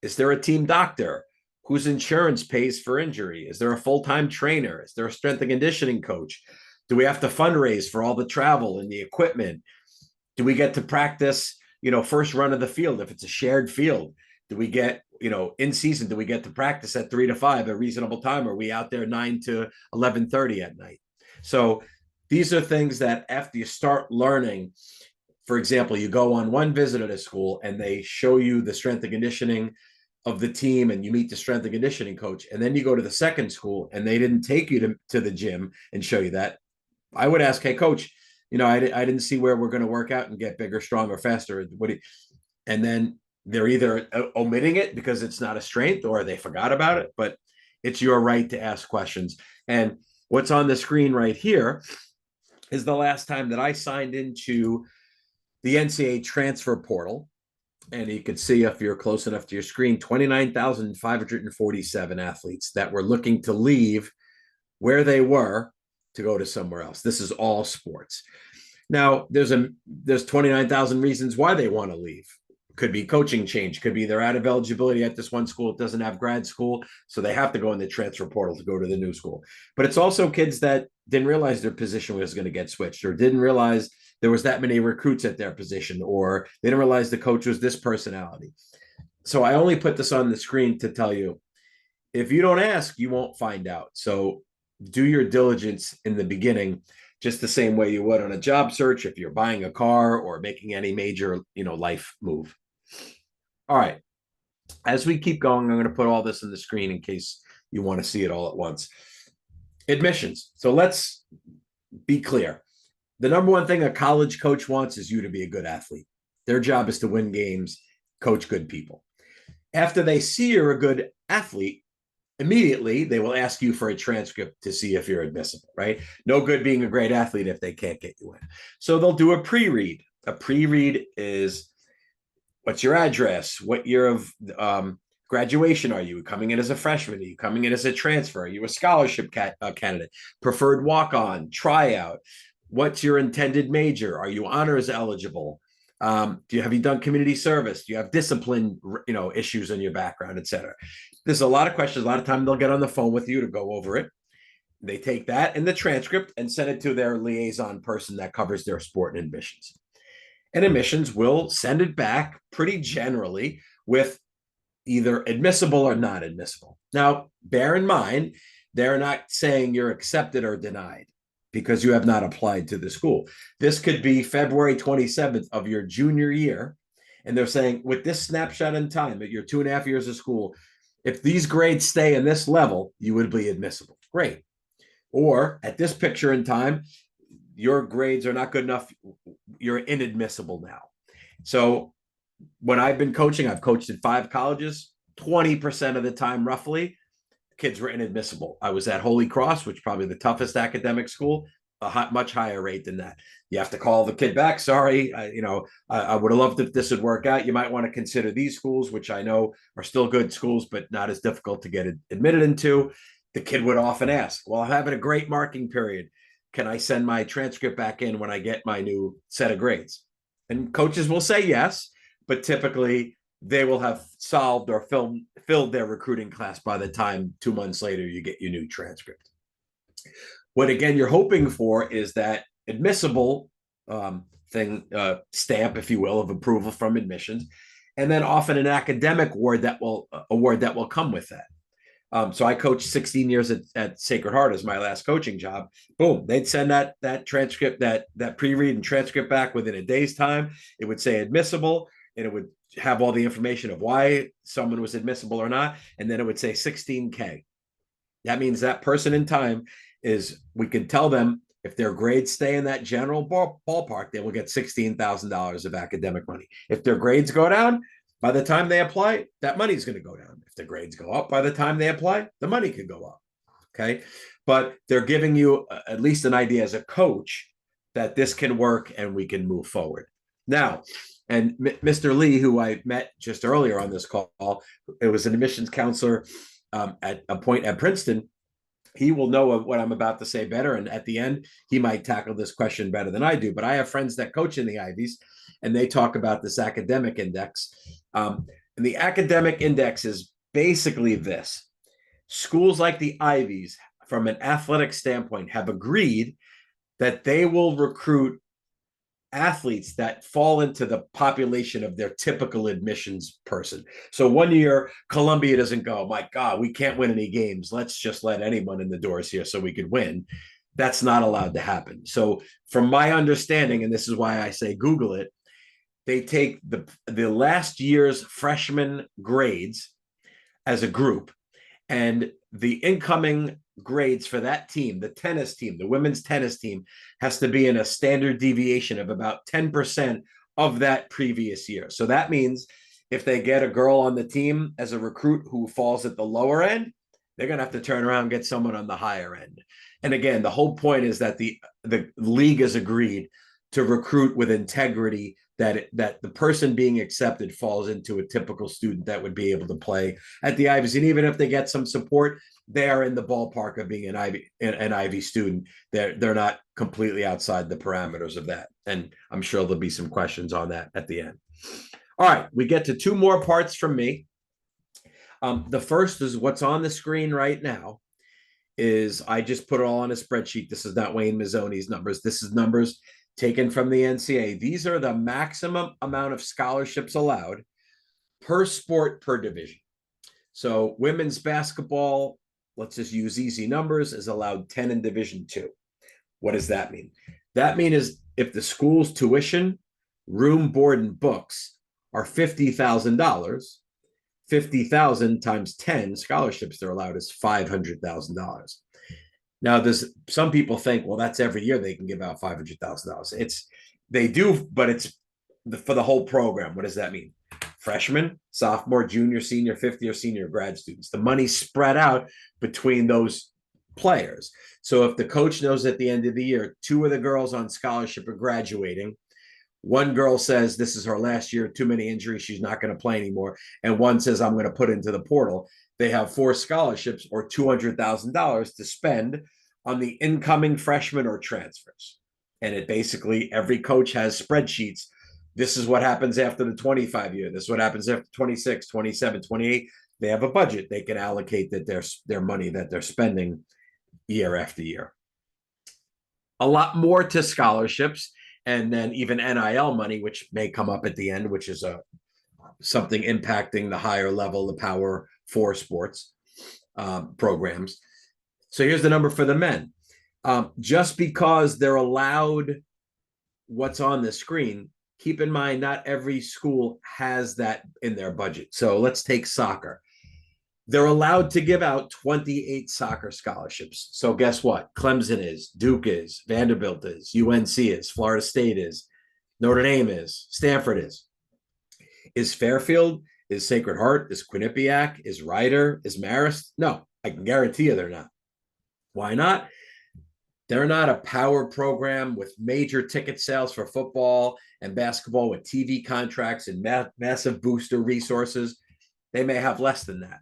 is there a team doctor whose insurance pays for injury? Is there a full-time trainer? Is there a strength and conditioning coach? Do we have to fundraise for all the travel and the equipment? Do we get to practice, first run of the field if it's a shared field? Do we get, in season, do we get to practice at 3 to 5, a reasonable time? Or are we out there 9 to 11:30 at night? So these are things that after you start learning for example, you go on one visit at a school and they show you the strength and conditioning of the team and you meet the strength and conditioning coach, and then you go to the second school and they didn't take you to the gym and show you that, I would ask, hey, coach, I didn't see where we're going to work out and get bigger, stronger, faster. And then they're either omitting it because it's not a strength or they forgot about it, but it's your right to ask questions. And what's on the screen right here is the last time that I signed into the NCAA transfer portal. And you can see, if you're close enough to your screen, 29,547 athletes that were looking to leave where they were to go to somewhere else. This is all sports. Now, there's 29,000 reasons why they want to leave. Could be coaching change, could be they're out of eligibility at this one school. It doesn't have grad school, so they have to go in the transfer portal to go to the new school. But it's also kids that didn't realize their position was going to get switched, or didn't realize there was that many recruits at their position, or they didn't realize the coach was this personality. So I only put this on the screen to tell you, if you don't ask, you won't find out. So do your diligence in the beginning, just the same way you would on a job search if you're buying a car or making any major, life move. All right. As we keep going, I'm going to put all this in the screen in case you want to see it all at once. Admissions. So let's be clear. The number one thing a college coach wants is you to be a good athlete. Their job is to win games, coach good people. After they see you're a good athlete, immediately they will ask you for a transcript to see if you're admissible, right? No good being a great athlete if they can't get you in. So they'll do a pre-read. A pre-read is, what's your address? What year of graduation are you? Coming in as a freshman? Are you coming in as a transfer? Are you a scholarship candidate? Preferred walk-on, tryout? What's your intended major? Are you honors eligible? Have you done community service? Do you have discipline, issues in your background, et cetera? There's a lot of questions. A lot of time they'll get on the phone with you to go over it. They take that and the transcript and send it to their liaison person that covers their sport and admissions. And admissions will send it back pretty generally with either admissible or not admissible. Now, bear in mind, they're not saying you're accepted or denied because you have not applied to the school. This could be February 27th of your junior year. And they're saying, with this snapshot in time at your 2.5 years of school, if these grades stay in this level, you would be admissible. Great. Or at this picture in time, your grades are not good enough. You're inadmissible now. So when I've been coaching, I've coached at 5 colleges, 20% of the time, roughly, kids were inadmissible. I was at Holy Cross, which is probably the toughest academic school, much higher rate than that. You have to call the kid back. Sorry, I would have loved if this would work out. You might want to consider these schools, which I know are still good schools, but not as difficult to get admitted into. The kid would often ask, well, I'm having a great marking period. Can I send my transcript back in when I get my new set of grades? And coaches will say yes, but typically they will have solved or filled their recruiting class by the time 2 months later you get your new transcript. What, again, you're hoping for is that admissible stamp, if you will, of approval from admissions, and then often an academic award that will come with that. So I coached 16 years at Sacred Heart as my last coaching job. Boom, they'd send that transcript, that pre-read and transcript back within a day's time. It would say admissible, and it would have all the information of why someone was admissible or not, and then it would say 16K. That means that person in time we can tell them if their grades stay in that general ballpark, they will get $16,000 of academic money. If their grades go down, by the time they apply, that money is going to go down. If the grades go up, by the time they apply, the money could go up. Okay. But they're giving you at least an idea as a coach that this can work and we can move forward. Now, and Mr. Lee, who I met just earlier on this call, it was an admissions counselor at a point at Princeton. He will know what I'm about to say better. And at the end, he might tackle this question better than I do. But I have friends that coach in the Ivies, and they talk about this academic index. And the academic index is basically this. Schools like the Ivies, from an athletic standpoint, have agreed that they will recruit athletes that fall into the population of their typical admissions person. So one year, Columbia doesn't go, my God, we can't win any games. Let's just let anyone in the doors here so we could win. That's not allowed to happen. So from my understanding, and this is why I say Google it, they take the last year's freshman grades as a group, and the incoming grades for that team, the tennis team, the women's tennis team, has to be in a standard deviation of about 10% of that previous year. So that means if they get a girl on the team as a recruit who falls at the lower end, they're going to have to turn around and get someone on the higher end. And again, the whole point is that the league has agreed to recruit with integrity, that the person being accepted falls into a typical student that would be able to play at the Ivies. And even if they get some support, they are in the ballpark of being an Ivy student. They're not completely outside the parameters of that. And I'm sure there'll be some questions on that at the end. All right, we get to two more parts from me. The first is what's on the screen right now. Is I just put it all on a spreadsheet. This is not Wayne Mazzoni's numbers. This is numbers taken from the NCAA. These are the maximum amount of scholarships allowed per sport per division. So women's basketball, let's just use easy numbers, is allowed 10 in Division II. What does that mean? That means if the school's tuition, room, board, and books are $50,000, 50,000 times 10 scholarships they're allowed is $500,000. Now, there's some people think, well, that's every year they can give out $500,000. They do, but it's for the whole program. What does that mean? Freshman, sophomore, junior, senior, fifth year, senior, grad students. The money's spread out between those players. So if the coach knows at the end of the year, two of the girls on scholarship are graduating, one girl says this is her last year, too many injuries, she's not going to play anymore, and one says I'm going to put into the portal, they have 4 scholarships or $200,000 to spend on the incoming freshmen or transfers. And it basically, every coach has spreadsheets. This is what happens after the 25 year. This is what happens after 26, 27, 28. They have a budget. They can allocate their money that they're spending year after year. A lot more to scholarships, and then even NIL money, which may come up at the end, which is something impacting the higher level, the Power 4 sports programs. So here's the number for the men. Just because they're allowed what's on the screen, keep in mind not every school has that in their budget. So let's take soccer. They're allowed to give out 28 soccer scholarships. So guess what? Clemson is, Duke is, Vanderbilt is, UNC is, Florida State is, Notre Dame is, Stanford is. Is Fairfield, is Sacred Heart, is Quinnipiac, is Rider, is Marist? No, I can guarantee you they're not. Why not? They're not a power program with major ticket sales for football and basketball with TV contracts and massive booster resources. They may have less than that.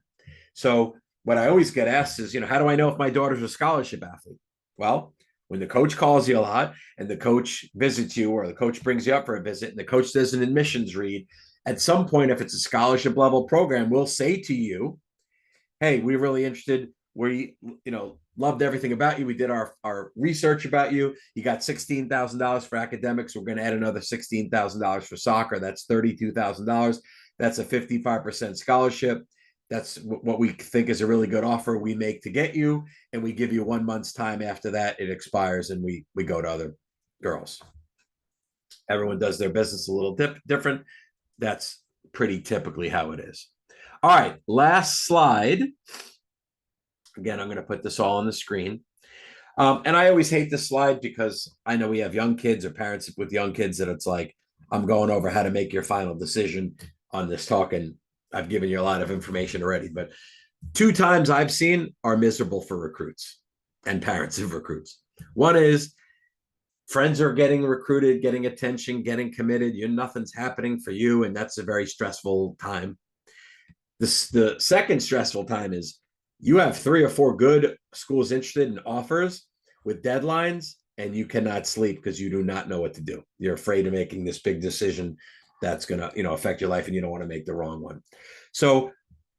So what I always get asked is, how do I know if my daughter's a scholarship athlete? Well, when the coach calls you a lot and the coach visits you, or the coach brings you up for a visit and the coach does an admissions read, at some point, if it's a scholarship level program, we'll say to you, hey, we're really interested. We, loved everything about you. We did our research about you. You got $16,000 for academics. We're going to add another $16,000 for soccer. That's $32,000. That's a 55% scholarship. That's what we think is a really good offer we make to get you. And we give you 1 month's time. After that, it expires and we go to other girls. Everyone does their business a little different. That's pretty typically how it is. All right, last slide. Again, I'm going to put this all on the screen. And I always hate this slide because I know we have young kids or parents with young kids that it's like, I'm going over how to make your final decision on this talk. And I've given you a lot of information already, but 2 times I've seen are miserable for recruits and parents of recruits. One is friends are getting recruited, getting attention, getting committed. Nothing's happening for you. And that's a very stressful time. The second stressful time is you have 3 or 4 good schools interested in offers with deadlines, and you cannot sleep because you do not know what to do. You're afraid of making this big decision that's going to, affect your life, and you don't want to make the wrong one. So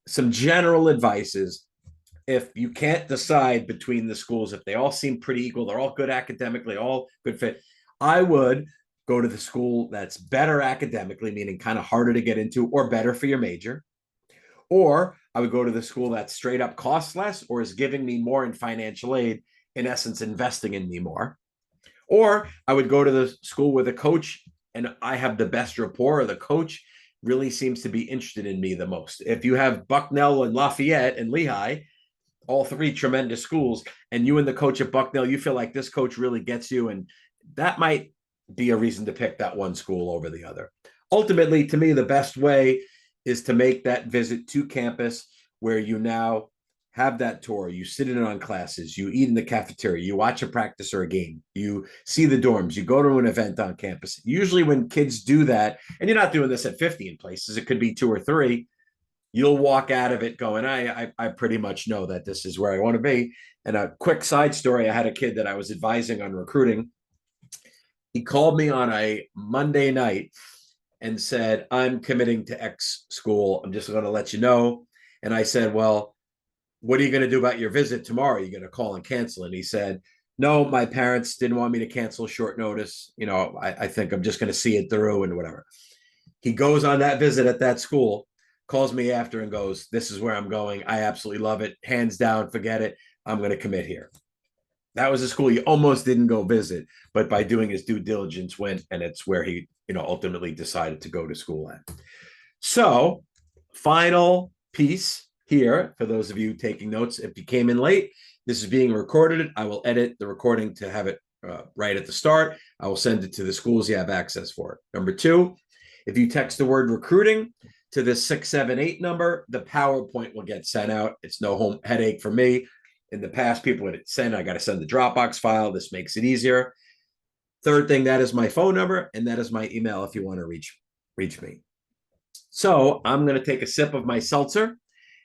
some general advice is, if you can't decide between the schools, if they all seem pretty equal, they're all good academically, all good fit, I would go to the school that's better academically, meaning kind of harder to get into, or better for your major. Or I would go to the school that straight up costs less or is giving me more in financial aid, in essence, investing in me more. Or I would go to the school where the coach and I have the best rapport, or the coach really seems to be interested in me the most. If you have Bucknell and Lafayette and Lehigh, all three tremendous schools, and you and the coach at Bucknell, you feel like this coach really gets you, and that might be a reason to pick that one school over the other. Ultimately, to me, the best way is to make that visit to campus where you now have that tour. You sit in on classes, you eat in the cafeteria, you watch a practice or a game, you see the dorms, you go to an event on campus. Usually, when kids do that, and you're not doing this at 15 places, it could be 2 or 3, you'll walk out of it going, I pretty much know that this is where I want to be. And a quick side story, I had a kid that I was advising on recruiting. He called me on a Monday night and said, I'm committing to X school. I'm just going to let you know. And I said, well, what are you going to do about your visit tomorrow? Are you going to call and cancel? And he said, no, my parents didn't want me to cancel short notice. I think I'm just going to see it through and whatever. He goes on that visit at that school, calls me after and goes, this is where I'm going. I absolutely love it. Hands down, forget it. I'm going to commit here. That was a school he almost didn't go visit, but by doing his due diligence went, and it's where he, ultimately decided to go to school at. So, final piece here for those of you taking notes. If you came in late, this is being recorded. I will edit the recording to have it right at the start. I will send it to the schools you have access for. Number 2, if you text the word recruiting to the 678 number, the PowerPoint will get sent out. It's no home headache for me. In the past, people would send, I got to send the Dropbox file. This makes it easier. Third thing, that is my phone number, and that is my email if you want to reach me. So I'm going to take a sip of my seltzer.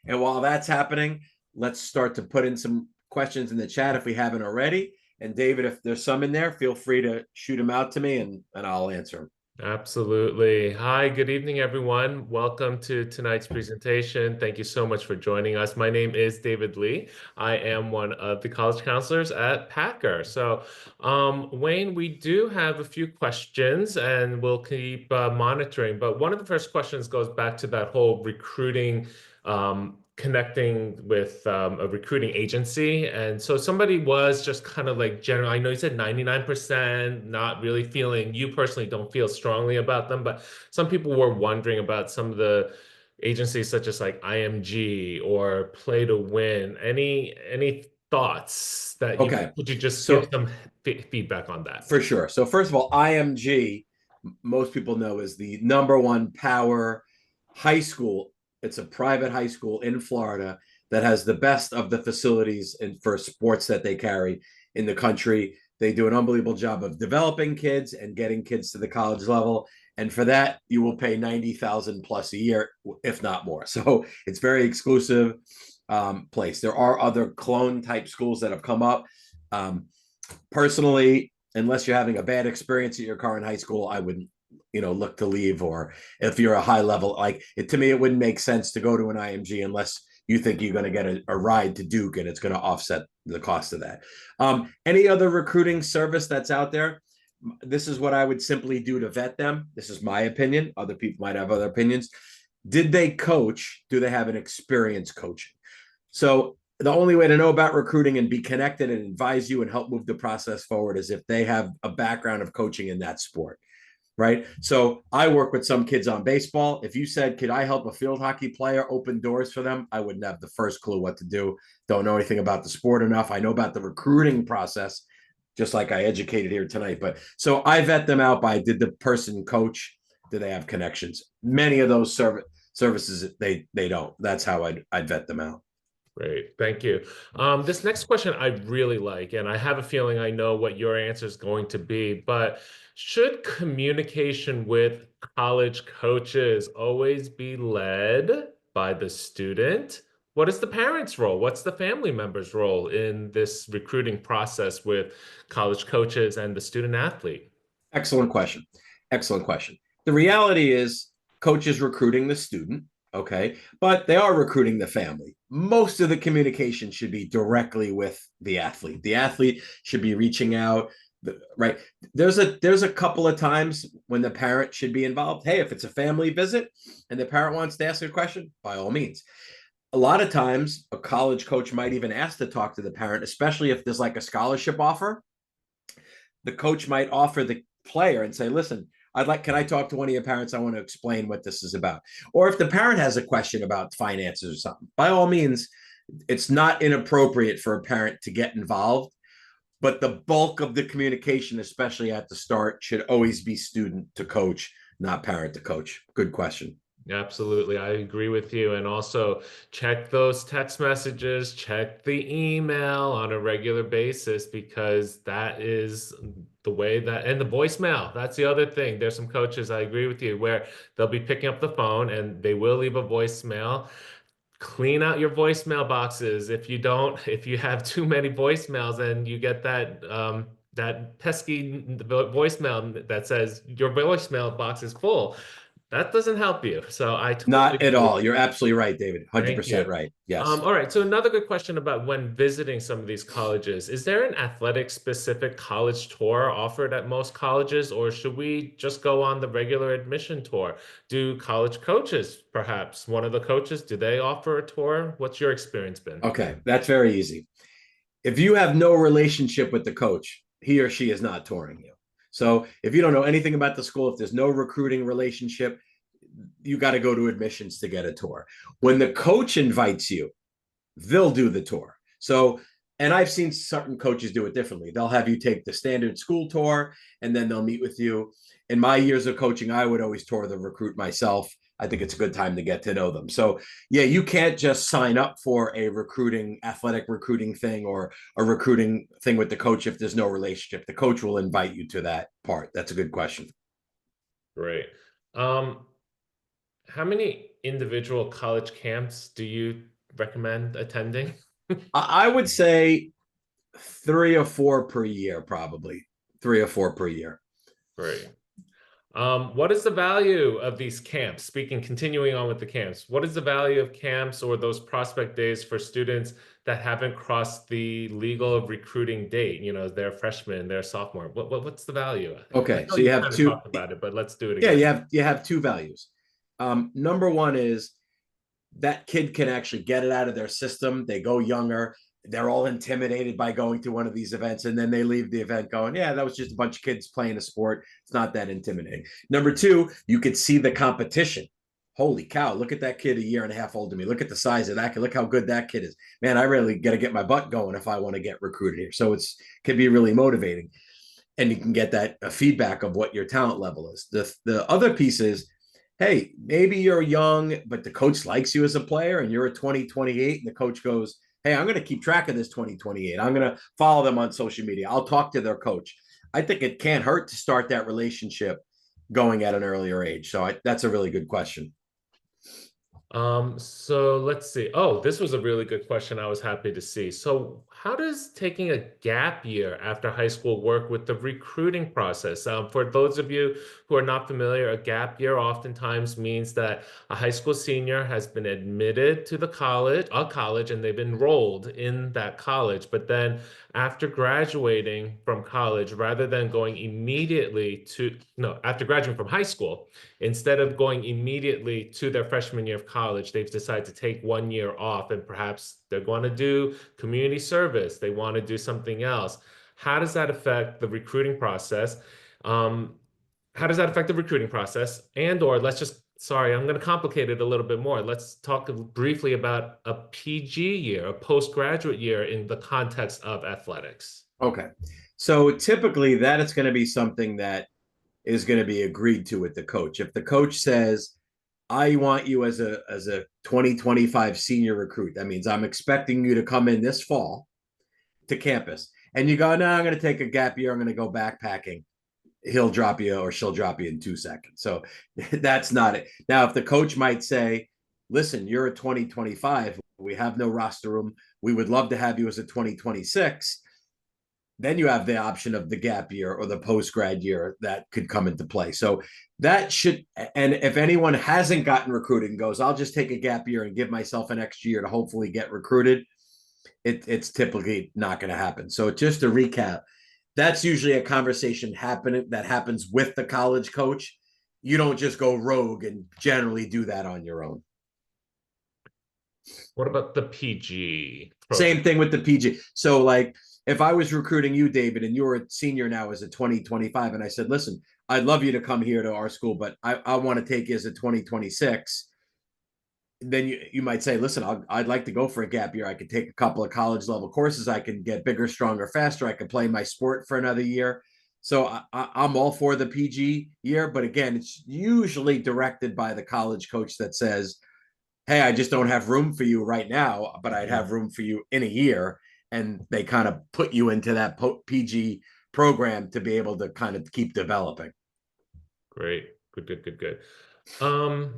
And while that's happening, let's start to put in some questions in the chat if we haven't already. And David, if there's some in there, feel free to shoot them out to me and I'll answer them. Absolutely. Hi, good evening, everyone. Welcome to tonight's presentation. Thank you so much for joining us. My name is David Lee. I am one of the college counselors at Packer. So, Wayne, we do have a few questions and we'll keep monitoring. But one of the first questions goes back to that whole recruiting connecting with a recruiting agency. And so somebody was just kind of like general, I know you said 99%, not really feeling, you personally don't feel strongly about them, but some people were wondering about some of the agencies such as like IMG or Play to Win. Any thoughts that Okay. could you just give So some feedback on that? for sure. So first of all, IMG, most people know, is the #1 power high school. It's a private high school in Florida that has the best of the facilities for sports that they carry in the country. They do an unbelievable job of developing kids and getting kids to the college level. And for that, you will pay $90,000 plus a year, if not more. So it's very exclusive place. There are other clone type schools that have come up. Personally, unless you're having a bad experience at your current high school, I wouldn't look to leave. Or if you're a high level, like it, to me, it wouldn't make sense to go to an IMG unless you think you're going to get a ride to Duke and it's going to offset the cost of that. Any other recruiting service that's out there, this is what I would simply do to vet them. This is my opinion. Other people might have other opinions. Did they coach? Do they have an experience coaching? So the only way to know about recruiting and be connected and advise you and help move the process forward is if they have a background of coaching in that sport. Right. So I work with some kids on baseball. If you said, could I help a field hockey player open doors for them? I wouldn't have the first clue what to do. Don't know anything about the sport enough. I know about the recruiting process, just like I educated here tonight. But so I vet them out by, did the person coach? Do they have connections? Many of those services, they don't. That's how I'd vet them out. Great, thank you. This next question I really like, and I have a feeling I know what your answer is going to be, but should communication with college coaches always be led by the student? What is the parent's role? What's the family member's role in this recruiting process with college coaches and the student athlete? Excellent question. Excellent question. The reality is, coaches recruiting the student, okay, but they are recruiting the family. Most of the communication should be directly with the athlete. The athlete should be reaching out, right? There's a couple of times when the parent should be involved. Hey, if it's a family visit and the parent wants to ask a question, by all means. A lot of times, a college coach might even ask to talk to the parent, especially if there's like a scholarship offer. The coach might offer the player and say, listen, can I talk to one of your parents? I want to explain what this is about. Or if the parent has a question about finances or something, by all means, it's not inappropriate for a parent to get involved. But the bulk of the communication, especially at the start, should always be student to coach, not parent to coach. Good question. Absolutely. I agree with you. And also check those text messages, check the email on a regular basis, because that is the way that, and the voicemail, that's the other thing. There's some coaches, I agree with you, where they'll be picking up the phone and they will leave a voicemail. Clean out your voicemail boxes. If you have too many voicemails and you get that pesky voicemail that says your voicemail box is full, that doesn't help you. So I totally Not at agree. all. You're absolutely right, David. Thank you. 100% right. Yes. All right. So another good question about when visiting some of these colleges, is there an athletic specific college tour offered at most colleges, or should we just go on the regular admission tour? Do college coaches, perhaps one of the coaches, do they offer a tour? What's your experience been? Okay. That's very easy. If you have no relationship with the coach, he or she is not touring you. So if you don't know anything about the school, if there's no recruiting relationship, you got to go to admissions to get a tour. When the coach invites you, they'll do the tour. So, and I've seen certain coaches do it differently. They'll have you take the standard school tour and then they'll meet with you. In my years of coaching, I would always tour the recruit myself. I think it's a good time to get to know them. So, yeah, you can't just sign up for a athletic recruiting thing or a recruiting thing with the coach if there's no relationship. The coach will invite you to that part. That's a good question. Great. How many individual college camps do you recommend attending? I would say 3 or 4 per year, probably 3 or 4 per year. Great. What is the value of these camps? Continuing on with the camps, what is the value of camps or those prospect days for students that haven't crossed the legal recruiting date? You know, they're freshmen, they're sophomore. What's the value? Okay, I know so you you have kind of two. talked about it, but let's do it Yeah, again. you have two values. Number one is that kid can actually get it out of their system. They go younger. They're all intimidated by going to one of these events, and then they leave the event going, yeah, that was just a bunch of kids playing a sport. It's not that intimidating. Number two, you could see the competition. Holy cow, look at that kid a year and a half older than me. Look at the size of that kid. Look how good that kid is. Man, I really got to get my butt going if I want to get recruited here. So it's can be really motivating. And you can get that feedback of what your talent level is. The other piece is, hey, maybe you're young, but the coach likes you as a player and you're a 2028 and the coach goes, hey, I'm going to keep track of this 2028. I'm going to follow them on social media. I'll talk to their coach. I think it can't hurt to start that relationship going at an earlier age. So that's a really good question. So let's see. Oh, this was a really good question. I was happy to see. So how does taking a gap year after high school work with the recruiting process? For those of you who are not familiar, a gap year oftentimes means that a high school senior has been admitted to a college, and they've enrolled in that college. But then after graduating from college, rather than going immediately to, no, after graduating from high school, instead of going immediately to their freshman year of college, they've decided to take 1 year off, and perhaps they're going to do community service. They want to do something else. How does that affect the recruiting process? How does that affect the recruiting process? And or let's just, sorry, I'm going to complicate it a little bit more. Let's talk briefly about a PG year, a postgraduate year in the context of athletics. Okay. So typically that is going to be something that is going to be agreed to with the coach. If the coach says, I want you as a 2025 senior recruit, that means I'm expecting you to come in this fall to campus. And you go, no, I'm going to take a gap year. I'm going to go backpacking. He'll drop you or she'll drop you in 2 seconds. So that's not it. Now, if the coach might say, listen, you're a 2025, we have no roster room. We would love to have you as a 2026. Then you have the option of the gap year or the post-grad year that could come into play. So that should, and if anyone hasn't gotten recruited and goes, I'll just take a gap year and give myself an extra year to hopefully get recruited, it's typically not going to happen. So just to recap, that's usually a conversation that happens with the college coach. You don't just go rogue and generally do that on your own. What about the PG program? Same thing with the PG. So like, if I was recruiting you, David, and you're a senior now as a 2025, and I said, listen, I'd love you to come here to our school, but I want to take you as a 2026. Then you might say, listen, I'd like to go for a gap year. I could take a couple of college level courses. I can get bigger, stronger, faster. I could play my sport for another year. So I'm all for the PG year. But again, it's usually directed by the college coach that says, hey, I just don't have room for you right now, but I'd have room for you in a year. And they kind of put you into that PG program to be able to kind of keep developing. Great. Good. Um,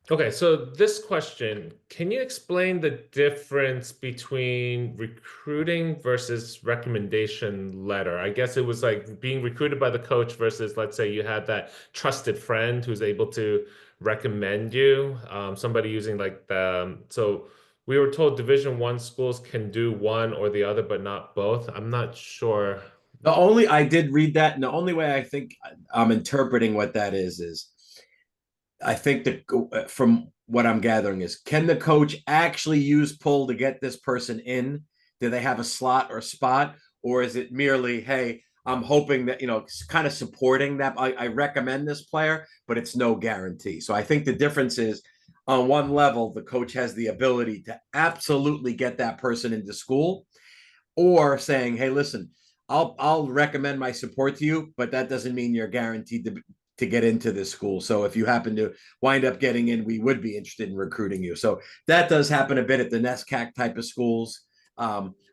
okay, so this question, can you explain the difference between recruiting versus recommendation letter? I guess it was like being recruited by the coach versus, let's say you had that trusted friend who's able to recommend you, somebody using like so we were told Division I schools can do one or the other, but not both. I'm not sure. I did read that, and the only way I think I'm interpreting what that is I think that from what I'm gathering is, can the coach actually use pull to get this person in? Do they have a slot or spot, or is it merely, hey, I'm hoping that, kind of supporting that. I recommend this player, but it's no guarantee. So I think the difference is, on one level, the coach has the ability to absolutely get that person into school, or saying, hey, listen, I'll recommend my support to you, but that doesn't mean you're guaranteed to get into this school. So if you happen to wind up getting in, we would be interested in recruiting you. So that does happen a bit at the NESCAC type of schools,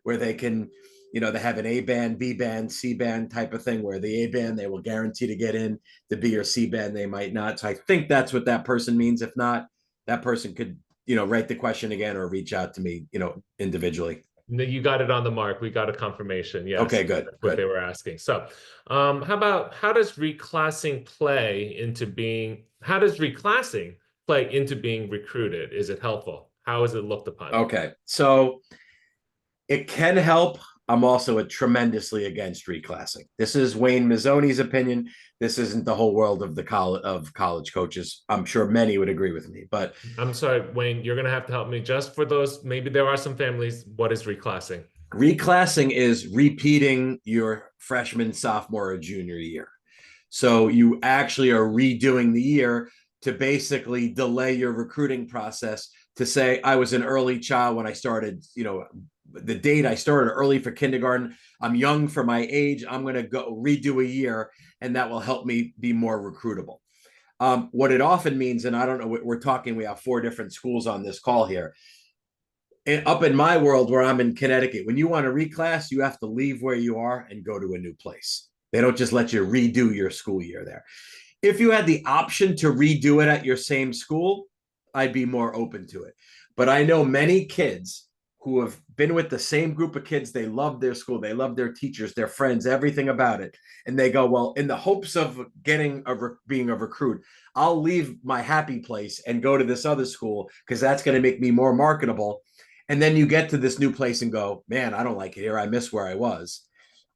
where they can, they have an A band, B band, C band type of thing, where the A band, they will guarantee to get in. The B or C band, they might not. So I think that's what that person means. If not, that person could, write the question again or reach out to me, individually. You got it on the mark. We got a confirmation. Yes. Okay, good. That's what they were asking. So, how does reclassing play into being recruited? Is it helpful? How is it looked upon? Okay. So it can help. I'm also tremendously against reclassing. This is Wayne Mazzoni's opinion. This isn't the whole world of college coaches. I'm sure many would agree with me, but I'm sorry, Wayne, you're going to have to help me just for those. Maybe there are some families. What is reclassing? Reclassing is repeating your freshman, sophomore, or junior year. So you actually are redoing the year to basically delay your recruiting process, to say, I was an early child when I started, the date I started early for kindergarten. I'm young for my age. I'm going to go redo a year, and that will help me be more recruitable. What it often means, and I don't know, we have 4 different schools on this call here. Up in my world, where I'm in Connecticut, when you want to reclass, you have to leave where you are and go to a new place. They don't just let you redo your school year there. If you had the option to redo it at your same school, I'd be more open to it. But I know many kids who have been with the same group of kids. They love their school. They love their teachers, their friends, everything about it. And they go, well, in the hopes of being a recruit, I'll leave my happy place and go to this other school because that's going to make me more marketable. And then you get to this new place and go, man, I don't like it here. I miss where I was.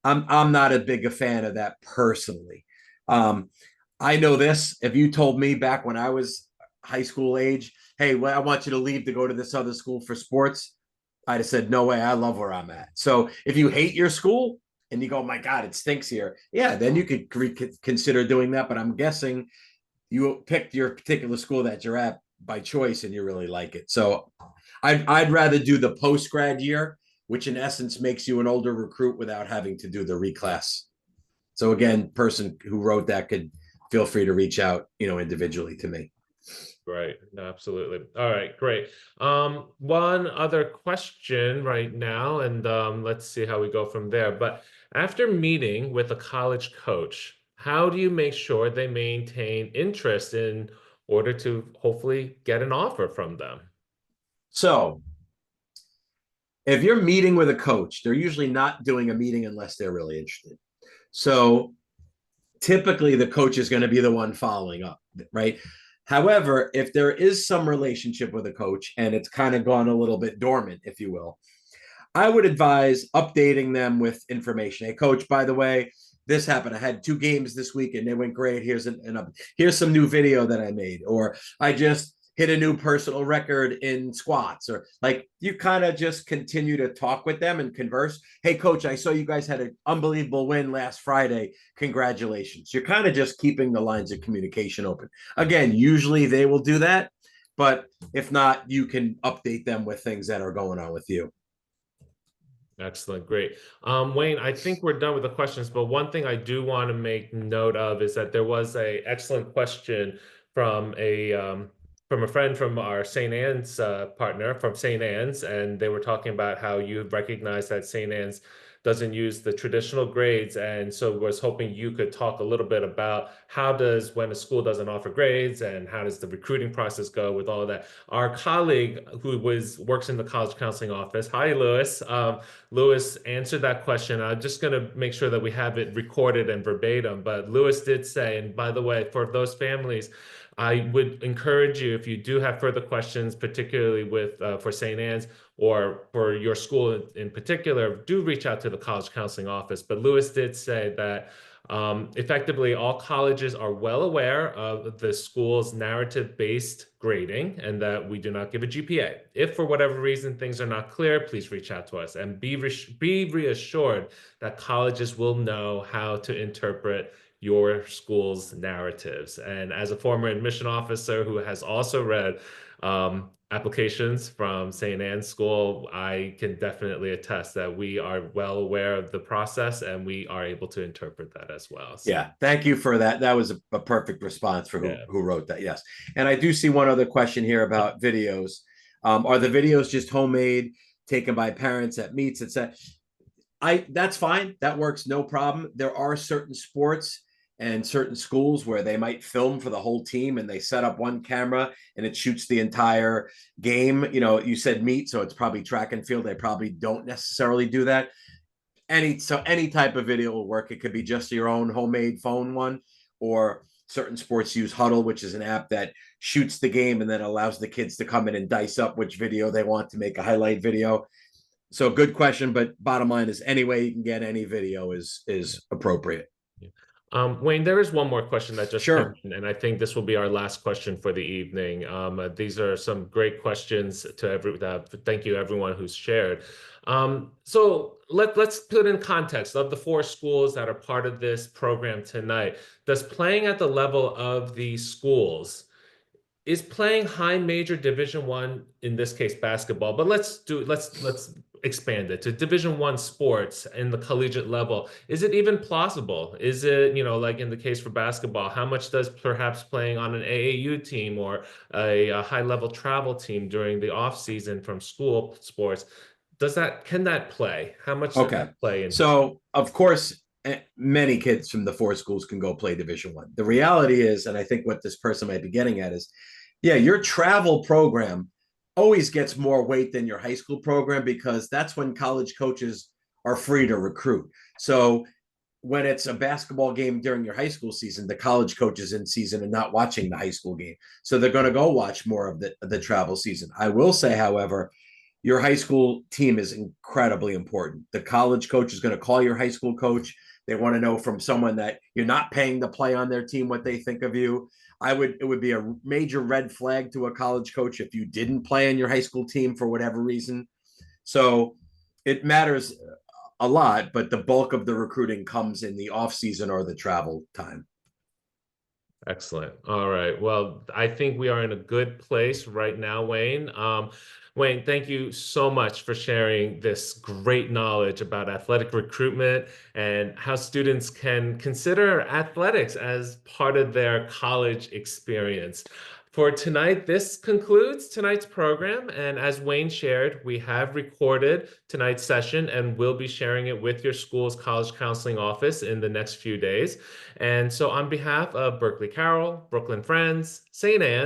I'm not a big a fan of that personally. I know this. If you told me back when I was high school age, hey, well, I want you to leave to go to this other school for sports, I'd have said, no way, I love where I'm at. So if you hate your school and you go, oh my God, it stinks here, yeah, then you could consider doing that. But I'm guessing you picked your particular school that you're at by choice and you really like it. So I'd rather do the post-grad year, which in essence makes you an older recruit without having to do the reclass. So again, person who wrote that could feel free to reach out, individually to me. Right. Absolutely. All right, great. One other question right now, and let's see how we go from there. But after meeting with a college coach, how do you make sure they maintain interest in order to hopefully get an offer from them? So if you're meeting with a coach, they're usually not doing a meeting unless they're really interested. So typically the coach is going to be the one following up, right? However, if there is some relationship with a coach and it's kind of gone a little bit dormant, if you will, I would advise updating them with information. Hey, coach, by the way, this happened. I had 2 games this week and they went great. Here's some new video that I made. Or I just hit a new personal record in squats, or like you kind of just continue to talk with them and converse. Hey, coach, I saw you guys had an unbelievable win last Friday. Congratulations. You're kind of just keeping the lines of communication open. Again, usually they will do that, but if not, you can update them with things that are going on with you. Excellent. Great. Wayne, I think we're done with the questions, but one thing I do want to make note of is that there was a excellent question from a friend from our St. Anne's partner from St. Anne's, and they were talking about how you recognize that St. Anne's doesn't use the traditional grades, and so was hoping you could talk a little bit about how does, when a school doesn't offer grades, and how does the recruiting process go with all of that. Our colleague who works in the college counseling office, hi Lewis, Lewis answered that question. I'm just going to make sure that we have it recorded and verbatim, but Lewis did say, and by the way, for those families, I would encourage you, if you do have further questions, particularly with for St. Anne's or for your school in particular, do reach out to the college counseling office. But Lewis did say that effectively, all colleges are well aware of the school's narrative-based grading and that we do not give a GPA. If for whatever reason things are not clear, please reach out to us and be reassured that colleges will know how to interpret your school's narratives. And as a former admission officer who has also read applications from St. Anne's School, I can definitely attest that we are well aware of the process and we are able to interpret that as well. So, yeah, thank you for that. That was a perfect response for who wrote that. Yes. And I do see one other question here about videos. Are the videos just homemade, taken by parents at meets, etc.? That's fine. That works, no problem. There are certain sports and certain schools where they might film for the whole team and they set up one camera and it shoots the entire game. You know, you said meet, so it's probably track and field. They probably don't necessarily do that. Any type of video will work. It could be just your own homemade phone one, or certain sports use Huddle, which is an app that shoots the game and then allows the kids to come in and dice up which video they want to make a highlight video. So good question, but bottom line is any way you can get any video is appropriate. Wayne, there is one more question that just Sure. came in, and I think this will be our last question for the evening. These are some great questions to thank you everyone who's shared. So let's put in context of the 4 schools that are part of this program tonight. Does playing at the level of these schools, is playing high major Division I, in this case basketball, but let's expand it to Division I sports in the collegiate level. Is it even plausible? Is it, you know, like in the case for basketball, how much does perhaps playing on an AAU team or a high level travel team during the off season from school sports, can that play? How much does that play into? So of course, many kids from the 4 schools can go play Division I. The reality is, and I think what this person might be getting at is, yeah, your travel program always gets more weight than your high school program because that's when college coaches are free to recruit. So when it's a basketball game during your high school season, the college coach is in season and not watching the high school game. So they're going to go watch more of the travel season. I will say, however, your high school team is incredibly important. The college coach is going to call your high school coach. They want to know from someone that you're not paying to play on their team what they think of you. It would be a major red flag to a college coach if you didn't play on your high school team for whatever reason. So it matters a lot, but the bulk of the recruiting comes in the off season or the travel time. Excellent. All right. Well, I think we are in a good place right now, Wayne. Wayne, thank you so much for sharing this great knowledge about athletic recruitment and how students can consider athletics as part of their college experience. For tonight, this concludes tonight's program. And as Wayne shared, we have recorded tonight's session and we'll be sharing it with your school's college counseling office in the next few days. And so on behalf of Berkeley Carroll, Brooklyn Friends, St. Anne's,